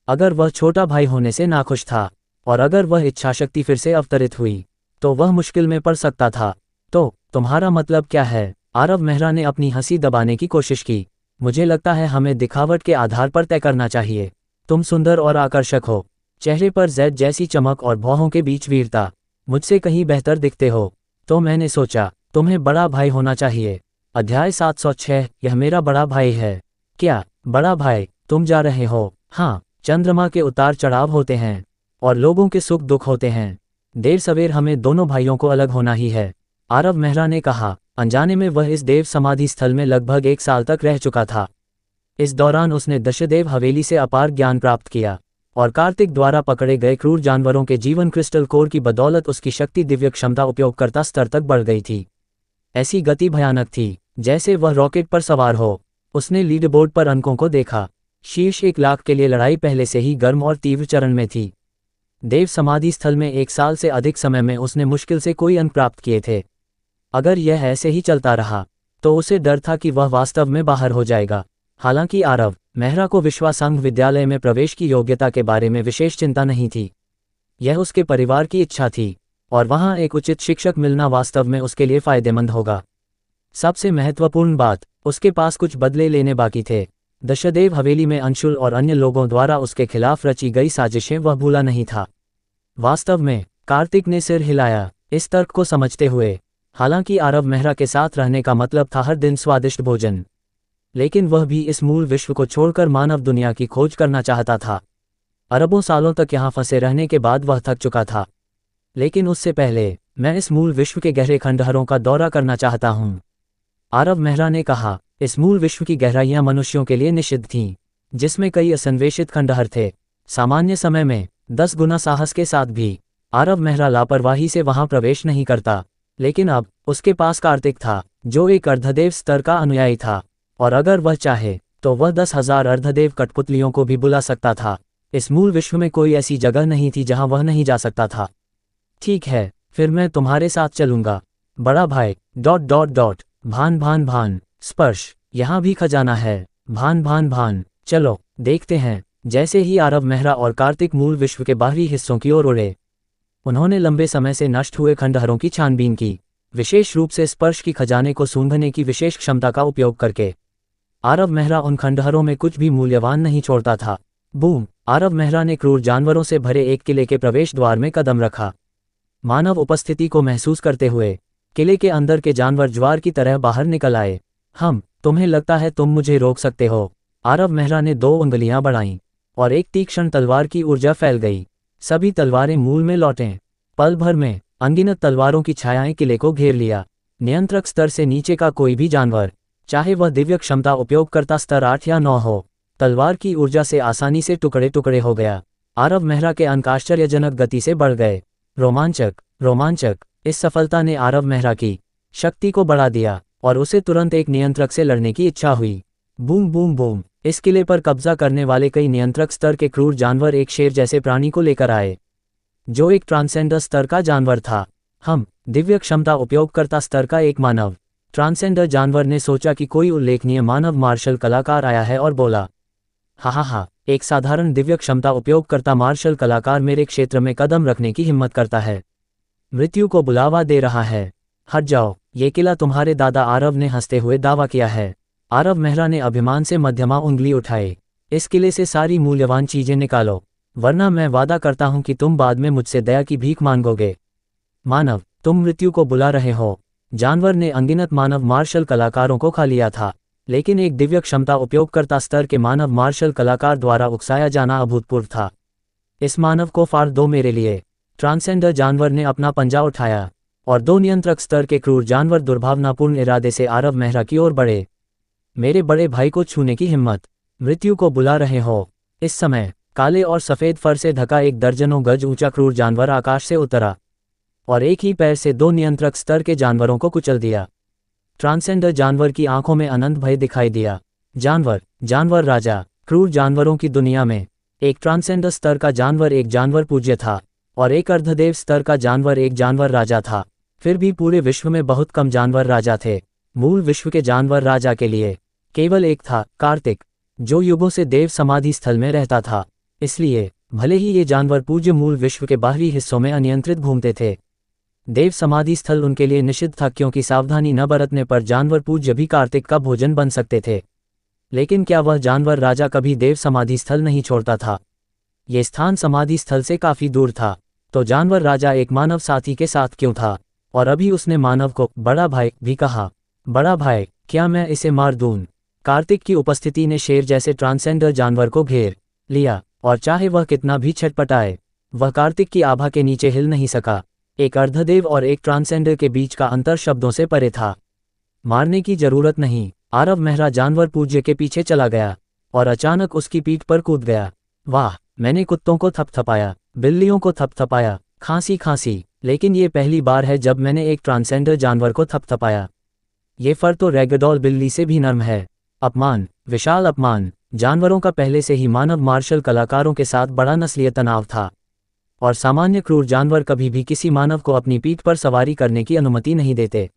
अगर वह छोटा भाई होने से नाखुश था और अगर वह इच्छाशक्ति फिर से अवतरित हुई तो वह मुश्किल में पड़ सकता था। तो तुम्हारा मतलब क्या है? आरव मेहरा ने अपनी हंसी दबाने की कोशिश की। मुझे लगता है हमें दिखावट के आधार पर तय करना चाहिए। तुम सुंदर और आकर्षक हो, चेहरे पर जैद जैसी चमक और भौहों के बीच वीरता, मुझसे कहीं बेहतर दिखते हो। तो मैंने सोचा तुम्हें बड़ा भाई होना चाहिए। अध्याय 706। यह मेरा बड़ा भाई है। क्या बड़ा भाई? तुम जा रहे हो? हाँ, चंद्रमा के उतार चढ़ाव होते हैं और लोगों के सुख दुख होते हैं। देर सवेर हमें दोनों भाइयों को अलग होना ही है, आरव मेहरा ने कहा। अनजाने में वह इस देव समाधि स्थल में लगभग 1 साल तक रह चुका था। इस दौरान उसने दशदेव हवेली से अपार ज्ञान प्राप्त किया और कार्तिक द्वारा पकड़े गए क्रूर जानवरों के जीवन क्रिस्टल कोर की बदौलत उसकी शक्ति दिव्य क्षमता उपयोगकर्ता स्तर तक बढ़ गई थी। ऐसी गति भयानक थी जैसे वह रॉकेट पर सवार हो। उसने लीड बोर्ड पर अंकों को देखा। शीर्ष 1 लाख के लिए लड़ाई पहले से ही गर्म और तीव्र चरण में थी। देव समाधि स्थल में 1 साल से अधिक समय में उसने मुश्किल से कोई अंक प्राप्त किए थे। अगर यह ऐसे ही चलता रहा तो उसे डर था कि वह वास्तव में बाहर हो जाएगा। हालांकि आरव मेहरा को विश्वासंघ विद्यालय में प्रवेश की योग्यता के बारे में विशेष चिंता नहीं थी। यह उसके परिवार की इच्छा थी और वहां एक उचित शिक्षक मिलना वास्तव में उसके लिए फायदेमंद होगा। सबसे महत्वपूर्ण बात, उसके पास कुछ बदले लेने बाकी थे। दशदेव हवेली में अंशुल और अन्य लोगों द्वारा उसके खिलाफ रची गई साजिशें वह भूला नहीं था। वास्तव में कार्तिक ने सिर हिलाया इस तर्क को समझते हुए। हालांकि आरव मेहरा के साथ रहने का मतलब था हर दिन स्वादिष्ट भोजन, लेकिन वह भी इस मूल विश्व को छोड़कर मानव दुनिया की खोज करना चाहता था। अरबों सालों तक यहाँ फंसे रहने के बाद वह थक चुका था, लेकिन उससे पहले मैं इस मूल विश्व के गहरे खंडहरों का दौरा करना चाहता हूँ, आरव मेहरा ने कहा। इस मूल विश्व की गहराइयाँ मनुष्यों के लिए निषिद्ध थीं, जिसमें कई असन्वेषित खंडहर थे। सामान्य समय में 10 गुना साहस के साथ भी आरव मेहरा लापरवाही से वहां प्रवेश नहीं करता, लेकिन अब उसके पास कार्तिक था जो एक अर्धदेव स्तर का अनुयायी था, और अगर वह चाहे तो वह 10,000 अर्धदेव कठपुतलियों को भी बुला सकता था। इस मूल विश्व में कोई ऐसी जगह नहीं थी जहां वह नहीं जा सकता था। ठीक है, फिर मैं तुम्हारे साथ चलूंगा, बड़ा भाई। ... भान भान भान। स्पर्श, यहाँ भी खजाना है। भान भान भान। चलो देखते हैं। जैसे ही आरव मेहरा और कार्तिक मूल विश्व के बाहरी हिस्सों की ओर उड़े, उन्होंने लंबे समय से नष्ट हुए खंडहरों की छानबीन की, विशेष रूप से स्पर्श की खजाने को सूंघने की विशेष क्षमता का उपयोग करके। आरव मेहरा उन खंडहरों में कुछ भी मूल्यवान नहीं छोड़ता था। बूम! आरव मेहरा ने क्रूर जानवरों से भरे एक किले के प्रवेश द्वार में कदम रखा। मानव उपस्थिति को महसूस करते हुए किले के अंदर के जानवर ज्वार की तरह बाहर निकल आए। तुम्हें लगता है तुम मुझे रोक सकते हो? आरव मेहरा ने 2 उंगलियां बढ़ाईं और एक तीक्ष्ण तलवार की ऊर्जा फैल गई। सभी तलवारें मूल में लौटें। पल भर में अनगिनत तलवारों की छायाएं किले को घेर लिया। नियंत्रक स्तर से नीचे का कोई भी जानवर, चाहे वह दिव्य क्षमता उपयोगकर्ता स्तर 8 या 9 हो, तलवार की ऊर्जा से आसानी से टुकड़े टुकड़े हो गया। आरव मेहरा के अंक आश्चर्यजनक गति से बढ़ गए। रोमांचक, रोमांचक! इस सफलता ने आरव मेहरा की शक्ति को बढ़ा दिया। और उसे तुरंत एक नियंत्रक से लड़ने की इच्छा हुई। Boom boom boom. इस किले पर कब्जा करने वाले कई नियंत्रक स्तर के क्रूर जानवर एक शेर जैसे प्राणी को लेकर आए, जो एक ट्रांसेंडर स्तर का जानवर था। हम दिव्य क्षमता उपयोगकर्ता स्तर का एक मानव। ट्रांसेंडर जानवर ने सोचा कि कोई उल्लेखनीय मानव मार्शल कलाकार आया है और बोला, हा, एक साधारण दिव्य क्षमता उपयोगकर्ता मार्शल कलाकार मेरे क्षेत्र में कदम रखने की हिम्मत करता है, मृत्यु को बुलावा दे रहा है। हट जाओ, ये किला तुम्हारे दादा आरव ने हंसते हुए दावा किया है। आरव मेहरा ने अभिमान से मध्यमा उंगली उठाई। इस किले से सारी मूल्यवान चीजें निकालो, वरना मैं वादा करता हूं कि तुम बाद में मुझसे दया की भीख मांगोगे। मानव, तुम मृत्यु को बुला रहे हो। जानवर ने अनगिनत मानव मार्शल कलाकारों को खा लिया था, लेकिन एक दिव्य क्षमता उपयोगकर्ता स्तर के मानव मार्शल कलाकार द्वारा उकसाया जाना अभूतपूर्व था। इस मानव को फाड़ दो मेरे लिए। ट्रांसेंडर जानवर ने अपना पंजा उठाया और दो नियंत्रक स्तर के क्रूर जानवर दुर्भावनापूर्ण इरादे से आरव मेहरा की ओर बढ़े। मेरे बड़े भाई को छूने की हिम्मत, मृत्यु को बुला रहे हो। इस समय काले और सफेद फर से ढका एक दर्जनों गज ऊंचा क्रूर जानवर आकाश से उतरा और एक ही पैर से दो नियंत्रक स्तर के जानवरों को कुचल दिया। ट्रांसेंडर जानवर की आंखों में अनंत भय दिखाई दिया। जानवर राजा। क्रूर जानवरों की दुनिया में एक ट्रांसेंडर स्तर का जानवर एक जानवर पूज्य था और एक अर्धदेव स्तर का जानवर एक जानवर राजा था। फिर भी पूरे विश्व में बहुत कम जानवर राजा थे। मूल विश्व के जानवर राजा के लिए केवल एक था, कार्तिक, जो युगों से देव समाधि स्थल में रहता था। इसलिए भले ही ये जानवर पूज्य मूल विश्व के बाहरी हिस्सों में अनियंत्रित घूमते थे, देव समाधि स्थल उनके लिए निषिद्ध था, क्योंकि सावधानी न बरतने पर जानवर पूज्य भी कार्तिक का भोजन बन सकते थे। लेकिन क्या वह जानवर राजा कभी देव समाधि स्थल नहीं छोड़ता था? ये स्थान समाधि स्थल से काफी दूर था, तो जानवर राजा एक मानव साथी के साथ क्यों था? और अभी उसने मानव को बड़ा भाई भी कहा। बड़ा भाई, क्या मैं इसे मार दूं? कार्तिक की उपस्थिति ने शेर जैसे ट्रांसेंडर जानवर को घेर लिया और चाहे वह कितना भी छटपटाए, वह कार्तिक की आभा के नीचे हिल नहीं सका। एक अर्धदेव और एक ट्रांसेंडर के बीच का अंतर शब्दों से परे था। मारने की जरूरत नहीं। आरव मेहरा जानवर पूज्य के पीछे चला गया और अचानक उसकी पीठ पर कूद गया। वाह! मैंने कुत्तों को थपथपाया, बिल्लियों को थपथपाया, खांसी, लेकिन ये पहली बार है जब मैंने एक ट्रांसेंडर जानवर को थपथपाया। ये फर तो रैगडॉल बिल्ली से भी नरम है। अपमान, विशाल अपमान। जानवरों का पहले से ही मानव मार्शल कलाकारों के साथ बड़ा नस्लीय तनाव था और सामान्य क्रूर जानवर कभी भी किसी मानव को अपनी पीठ पर सवारी करने की अनुमति नहीं देते,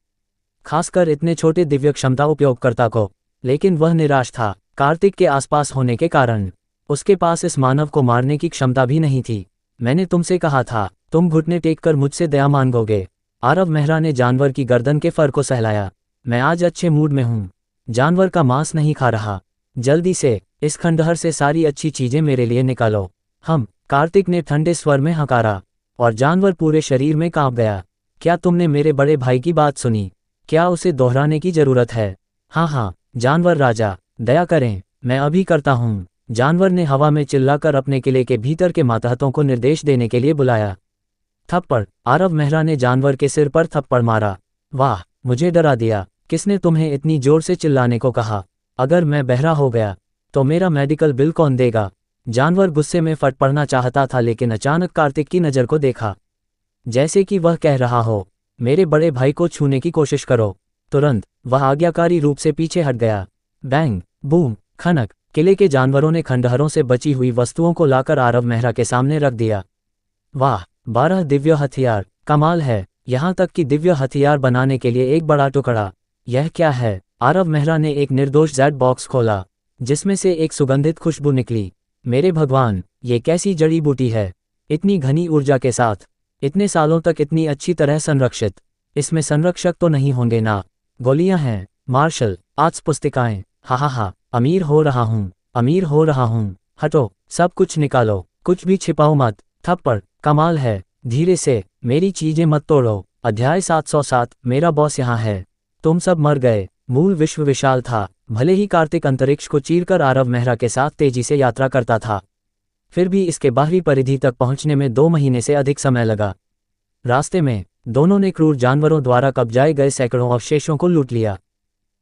खासकर इतने छोटे दिव्य क्षमता उपयोगकर्ता को। लेकिन वह निराश था कार्तिक के आसपास होने के कारण। उसके पास इस मानव को मारने की क्षमता भी नहीं थी। मैंने तुमसे कहा था, तुम घुटने टेककर मुझसे दया मांगोगे। आरव मेहरा ने जानवर की गर्दन के फर को सहलाया। मैं आज अच्छे मूड में हूँ। जानवर का मांस नहीं खा रहा। जल्दी से इस खंडहर से सारी अच्छी चीजें मेरे लिए निकालो। हम कार्तिक ने ठंडे स्वर में हकारा और जानवर पूरे शरीर में कांप गया। क्या तुमने मेरे बड़े भाई की बात सुनी? क्या उसे दोहराने की जरूरत है? हाँ, जानवर राजा, दया करें, मैं अभी करता हूँ। जानवर ने हवा में चिल्लाकर अपने किले के भीतर के मातहतों को निर्देश देने के लिए बुलाया। थप्पड़। आरव मेहरा ने जानवर के सिर पर थप्पड़ मारा। वाह, मुझे डरा दिया। किसने तुम्हें इतनी जोर से चिल्लाने को कहा? अगर मैं बहरा हो गया तो मेरा मेडिकल बिल कौन देगा? जानवर गुस्से में फट पड़ना चाहता था, लेकिन अचानक कार्तिक की नज़र को देखा, जैसे कि वह कह रहा हो, मेरे बड़े भाई को छूने की कोशिश करो। तुरंत वह आज्ञाकारी रूप से पीछे हट गया। बैंग, बूम, खनक। किले के जानवरों ने खंडहरों से बची हुई वस्तुओं को लाकर आरव मेहरा के सामने रख दिया। वाह, 12 दिव्य हथियार, कमाल है। यहाँ तक कि दिव्य हथियार बनाने के लिए एक बड़ा टुकड़ा। यह क्या है? आरव मेहरा ने एक निर्दोष जेड बॉक्स खोला, जिसमें से एक सुगंधित खुशबू निकली। मेरे भगवान, ये कैसी जड़ी बूटी है? इतनी घनी ऊर्जा के साथ, इतने सालों तक इतनी अच्छी तरह संरक्षित। इसमें संरक्षक तो नहीं होंगे ना? गोलियां हैं। मार्शल आर्ट्स पुस्तिकाएं। हा, अमीर हो रहा हूँ। हटो, सब कुछ निकालो, कुछ भी छिपाओ मत। थप्पड़। कमाल है। धीरे से, मेरी चीजें मत तोड़ो। अध्याय 707। मेरा बॉस यहाँ है। तुम सब मर गए। मूल विश्व विशाल था। भले ही कार्तिक अंतरिक्ष को चीरकर आरव मेहरा के साथ तेजी से यात्रा करता था, फिर भी इसके बाहरी परिधि तक पहुंचने में 2 महीने से अधिक समय लगा। रास्ते में दोनों ने क्रूर जानवरों द्वारा कब्जाए गए सैकड़ों अवशेषों को लूट लिया।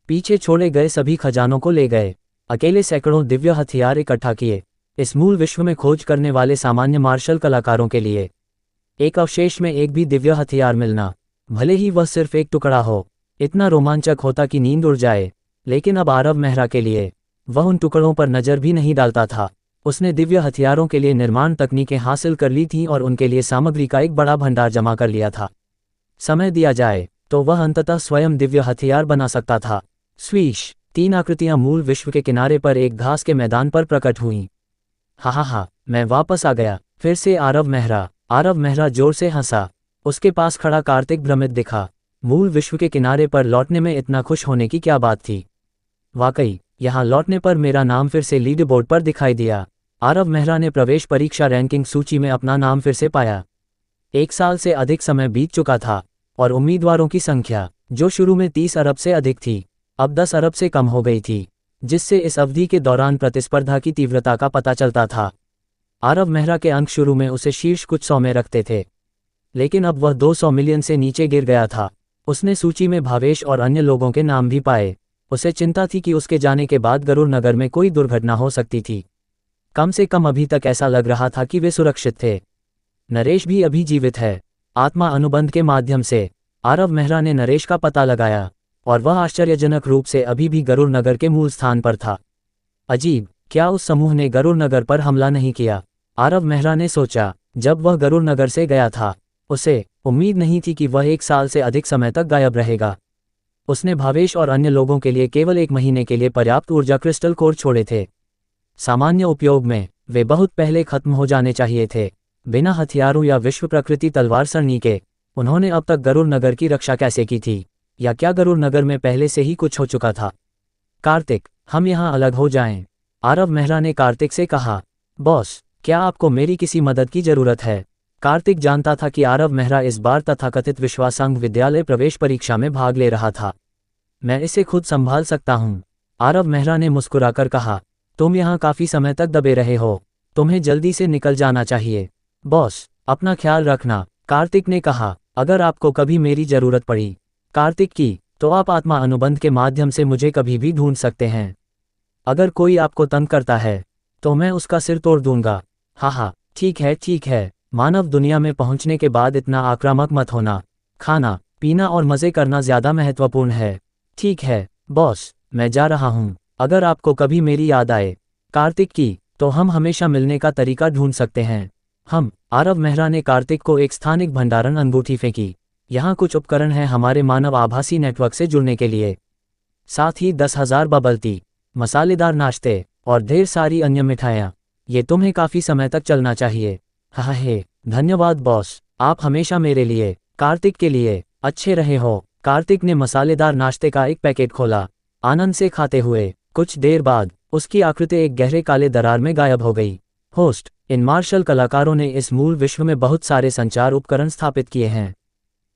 पीछे छोड़े गए सभी खजानों को ले गए। अकेले सैकड़ों दिव्य हथियार इकट्ठा किए। इस मूल विश्व में खोज करने वाले सामान्य मार्शल कलाकारों के लिए एक अवशेष में एक भी दिव्य हथियार मिलना, भले ही वह सिर्फ एक टुकड़ा हो, इतना रोमांचक होता कि नींद उड़ जाए, लेकिन अब आरव मेहरा के लिए वह उन टुकड़ों पर नज़र भी नहीं डालता था। उसने दिव्य हथियारों के लिए निर्माण तकनीकें हासिल कर ली थीं और उनके लिए सामग्री का एक बड़ा भंडार जमा कर लिया था। समय दिया जाए तो वह अंततः स्वयं दिव्य हथियार बना सकता था। स्वीश, 3 आकृतियां मूल विश्व के किनारे पर एक घास के मैदान पर प्रकट हुईं। हा, मैं वापस आ गया, फिर से आरव मेहरा। आरव मेहरा जोर से हंसा। उसके पास खड़ा कार्तिक भ्रमित दिखा। मूल विश्व के किनारे पर लौटने में इतना खुश होने की क्या बात थी? वाकई, यहाँ लौटने पर मेरा नाम फिर से लीड बोर्ड पर दिखाई दिया। आरव मेहरा ने प्रवेश परीक्षा रैंकिंग सूची में अपना नाम फिर से पाया। 1 साल से अधिक समय बीत चुका था और उम्मीदवारों की संख्या, जो शुरू में 30 अरब से अधिक थी, अब 10 अरब से कम हो गई थी, जिससे इस अवधि के दौरान प्रतिस्पर्धा की तीव्रता का पता चलता था। आरव मेहरा के अंक शुरू में उसे शीर्ष कुछ 100 में रखते थे, लेकिन अब वह 200 मिलियन से नीचे गिर गया था। उसने सूची में भावेश और अन्य लोगों के नाम भी पाए। उसे चिंता थी कि उसके जाने के बाद गरुड़ नगर में कोई दुर्घटना हो सकती थी। कम से कम अभी तक ऐसा लग रहा था कि वे सुरक्षित थे। नरेश भी अभी जीवित है। आत्मा अनुबंध के माध्यम से आरव मेहरा ने नरेश का पता लगाया और वह आश्चर्यजनक रूप से अभी भी गरुड़ नगर के मूल स्थान पर था। अजीब, क्या उस समूह ने गरुड़ नगर पर हमला नहीं किया? आरव मेहरा ने सोचा। जब वह गरुड़ नगर से गया था, उसे उम्मीद नहीं थी कि वह 1 साल से अधिक समय तक गायब रहेगा। उसने भावेश और अन्य लोगों के लिए केवल 1 महीने के लिए पर्याप्त ऊर्जा क्रिस्टल कोर छोड़े थे। सामान्य उपयोग में वे बहुत पहले खत्म हो जाने चाहिए थे। बिना हथियारों या विश्व प्रकृति तलवार सरनी के उन्होंने अब तक गरुड़ नगर की रक्षा कैसे की थी? या क्या गरुड़ नगर में पहले से ही कुछ हो चुका था? कार्तिक, हम यहाँ अलग हो जाएं। आरव मेहरा ने कार्तिक से कहा। बॉस, क्या आपको मेरी किसी मदद की जरूरत है? कार्तिक जानता था कि आरव मेहरा इस बार तथाकथित विश्वासांग विद्यालय प्रवेश परीक्षा में भाग ले रहा था। मैं इसे खुद संभाल सकता हूँ, आरव मेहरा ने मुस्कुराकर कहा। तुम यहाँ काफी समय तक दबे रहे हो, तुम्हें जल्दी से निकल जाना चाहिए। बॉस, अपना ख्याल रखना, कार्तिक ने कहा। अगर आपको कभी मेरी जरूरत पड़ी, कार्तिक की, तो आप आत्मा अनुबंध के माध्यम से मुझे कभी भी ढूंढ सकते हैं। अगर कोई आपको तंग करता है तो मैं उसका सिर तोड़ दूंगा। हा, ठीक है। मानव दुनिया में पहुंचने के बाद इतना आक्रामक मत होना। खाना पीना और मजे करना ज्यादा महत्वपूर्ण है। ठीक है बॉस, मैं जा रहा हूँ। अगर आपको कभी मेरी याद आए, कार्तिक की, तो हम हमेशा मिलने का तरीका ढूंढ सकते हैं। आरव मेहरा ने कार्तिक को एक स्थानिक भंडारण अंगूठी फेंकी। यहाँ कुछ उपकरण हैं हमारे मानव आभासी नेटवर्क से जुड़ने के लिए। साथ ही 10,000 बबल टी, मसालेदार नाश्ते और ढेर सारी अन्य मिठाइयाँ। ये तुम्हें काफी समय तक चलना चाहिए। हे, धन्यवाद बॉस, आप हमेशा मेरे लिए, कार्तिक के लिए, अच्छे रहे हो। कार्तिक ने मसालेदार नाश्ते का एक पैकेट खोला, आनंद से खाते हुए। कुछ देर बाद उसकी आकृति एक गहरे काले दरार में गायब हो गई। होस्ट, इन मार्शल कलाकारों ने इस मूल विश्व में बहुत सारे संचार उपकरण स्थापित किए हैं।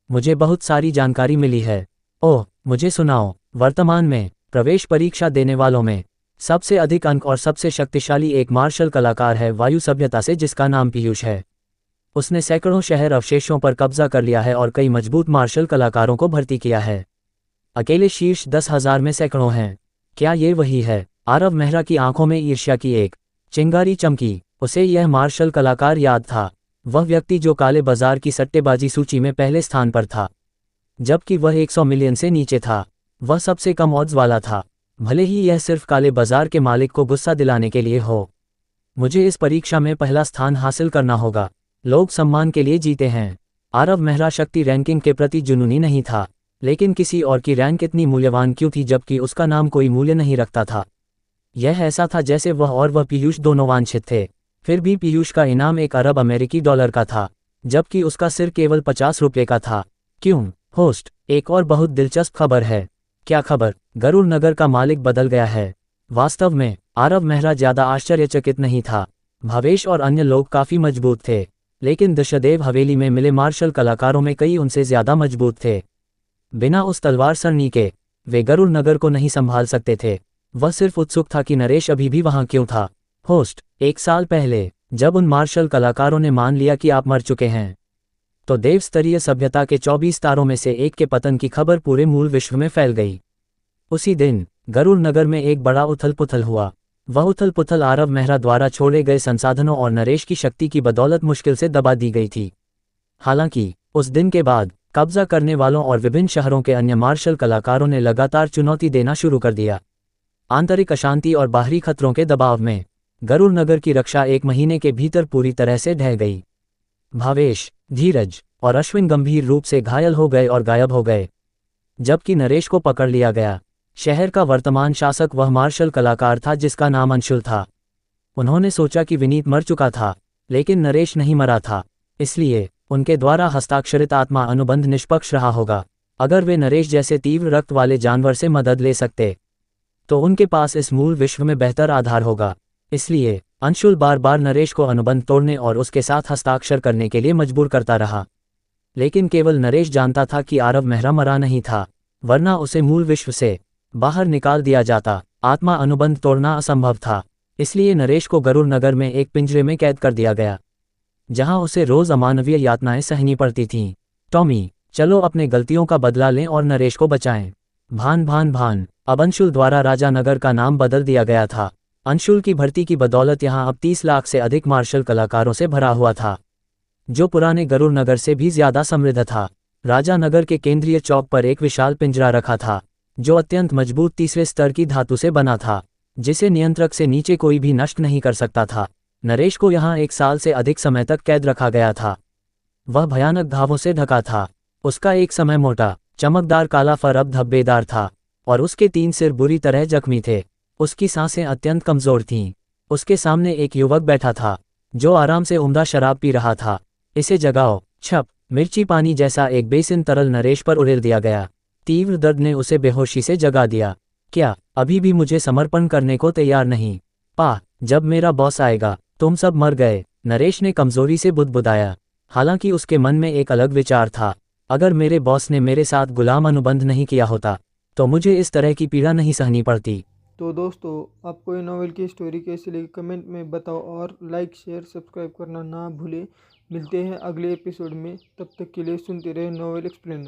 मुझे बहुत सारी जानकारी मिली है। ओह, मुझे सुनाओ। वर्तमान में प्रवेश परीक्षा देने वालों में सबसे अधिक अंक और सबसे शक्तिशाली एक मार्शल कलाकार है वायु सभ्यता से, जिसका नाम पीयूष है। उसने सैकड़ों शहर अवशेषों पर कब्जा कर लिया है और कई मजबूत मार्शल कलाकारों को भर्ती किया है। अकेले शीर्ष 10,000 में सैकड़ों हैं। क्या ये वही है? आरव मेहरा की आंखों में ईर्ष्या की एक चिंगारी चमकी। उसे यह मार्शल कलाकार याद था, वह व्यक्ति जो काले बाजार की सट्टेबाजी सूची में पहले स्थान पर था, जबकि वह 100 मिलियन से नीचे था। वह सबसे कम ऑड्स वाला था, भले ही यह सिर्फ काले बाजार के मालिक को गुस्सा दिलाने के लिए हो। मुझे इस परीक्षा में पहला स्थान हासिल करना होगा। लोग सम्मान के लिए जीते हैं। आरव मेहरा शक्ति रैंकिंग के प्रति जुनूनी नहीं था, लेकिन किसी और की रैंक इतनी मूल्यवान क्यों थी जबकि उसका नाम कोई मूल्य नहीं रखता था? यह ऐसा था जैसे वह पीयूष दोनों वांछित थे। फिर भी पीयूष का इनाम 1 अरब अमेरिकी डॉलर का था, जबकि उसका सिर केवल 50 रुपये का था। क्यों? होस्ट, एक और बहुत दिलचस्प खबर है। क्या खबर? गरुड़ नगर का मालिक बदल गया है। वास्तव में आरव मेहरा ज्यादा आश्चर्यचकित नहीं था। भावेश और अन्य लोग काफी मजबूत थे, लेकिन दशदेव हवेली में मिले मार्शल कलाकारों में कई उनसे ज्यादा मजबूत थे। बिना उस तलवार सरनी के वे गरुड़ नगर को नहीं संभाल सकते थे। वह सिर्फ उत्सुक था कि नरेश अभी भी वहां क्यों था। होस्ट, 1 साल पहले जब उन मार्शल कलाकारों ने मान लिया कि आप मर चुके हैं, तो देव स्तरीय सभ्यता के 24 तारों में से एक के पतन की खबर पूरे मूल विश्व में फैल गई। उसी दिन गरुड़ नगर में एक बड़ा उथल पुथल हुआ। वह उथल पुथल आरव मेहरा द्वारा छोड़े गए संसाधनों और नरेश की शक्ति की बदौलत मुश्किल से दबा दी गई थी। हालांकि उस दिन के बाद कब्जा करने वालों और विभिन्न शहरों के अन्य मार्शल कलाकारों ने लगातार चुनौती देना शुरू कर दिया। आंतरिक अशांति और बाहरी खतरों के दबाव में गरुड़ नगर की रक्षा 1 महीने के भीतर पूरी तरह से ढह गई। भावेश, धीरज और अश्विन गंभीर रूप से घायल हो गए और गायब हो गए, जबकि नरेश को पकड़ लिया गया। शहर का वर्तमान शासक वह मार्शल कलाकार था जिसका नाम अंशुल था। उन्होंने सोचा कि विनीत मर चुका था, लेकिन नरेश नहीं मरा था, इसलिए उनके द्वारा हस्ताक्षरित आत्मा अनुबंध निष्पक्ष रहा होगा। अगर वे नरेश जैसे तीव्र रक्त वाले जानवर से मदद ले सकते, तो उनके पास इस मूल विश्व में बेहतर आधार होगा। इसलिए अंशुल बार बार नरेश को अनुबंध तोड़ने और उसके साथ हस्ताक्षर करने के लिए मजबूर करता रहा। लेकिन केवल नरेश जानता था कि आरव मेहरा मरा नहीं था, वरना उसे मूल विश्व से बाहर निकाल दिया जाता। आत्मा अनुबंध तोड़ना असंभव था, इसलिए नरेश को गरुड़ नगर में एक पिंजरे में कैद कर दिया गया, जहां उसे रोज अमानवीय यातनाएं सहनी पड़ती थीं। टॉमी, चलो अपने गलतियों का बदला लें और नरेश को बचाएं। भान भान भान। अब अंशुल द्वारा राजा नगर का नाम बदल दिया गया था। अंशुल की भर्ती की बदौलत यहां अब 30 लाख से अधिक मार्शल कलाकारों से भरा हुआ था, जो पुराने गरुड़ नगर से भी ज्यादा समृद्ध था। राजा नगर के केंद्रीय चौक पर एक विशाल पिंजरा रखा था, जो अत्यंत मजबूत तीसरे स्तर की धातु से बना था, जिसे नियंत्रक से नीचे कोई भी नष्ट नहीं कर सकता था। नरेश को यहाँ 1 साल से अधिक समय तक कैद रखा गया था। वह भयानक घावों से ढका था। उसका एक समय मोटा, चमकदार काला फर अब धब्बेदार था, और उसके 3 सिर बुरी तरह जख्मी थे। उसकी सांसें अत्यंत कमजोर थीं। उसके सामने एक युवक बैठा था, जो आराम से उम्दा शराब पी रहा था। इसे जगाओ। छप। मिर्ची पानी जैसा एक बेसिन तरल नरेश पर उड़ेल दिया गया। तीव्र दर्द ने उसे बेहोशी से जगा दिया। क्या अभी भी मुझे समर्पण करने को तैयार नहीं? जब मेरा बॉस आएगा, तुम सब मर गए, नरेश ने कमजोरी से बुदबुदाया। हालांकि उसके मन में एक अलग विचार था। अगर मेरे बॉस ने मेरे साथ गुलाम अनुबंध नहीं किया होता, तो मुझे इस तरह की पीड़ा नहीं सहनी पड़ती। तो दोस्तों, आपको ये नॉवेल की स्टोरी कैसी लगी कमेंट में बताओ, और लाइक शेयर सब्सक्राइब करना ना भूलें। मिलते हैं अगले एपिसोड में, तब तक के लिए सुनते रहे नॉवेल एक्सप्लेनर।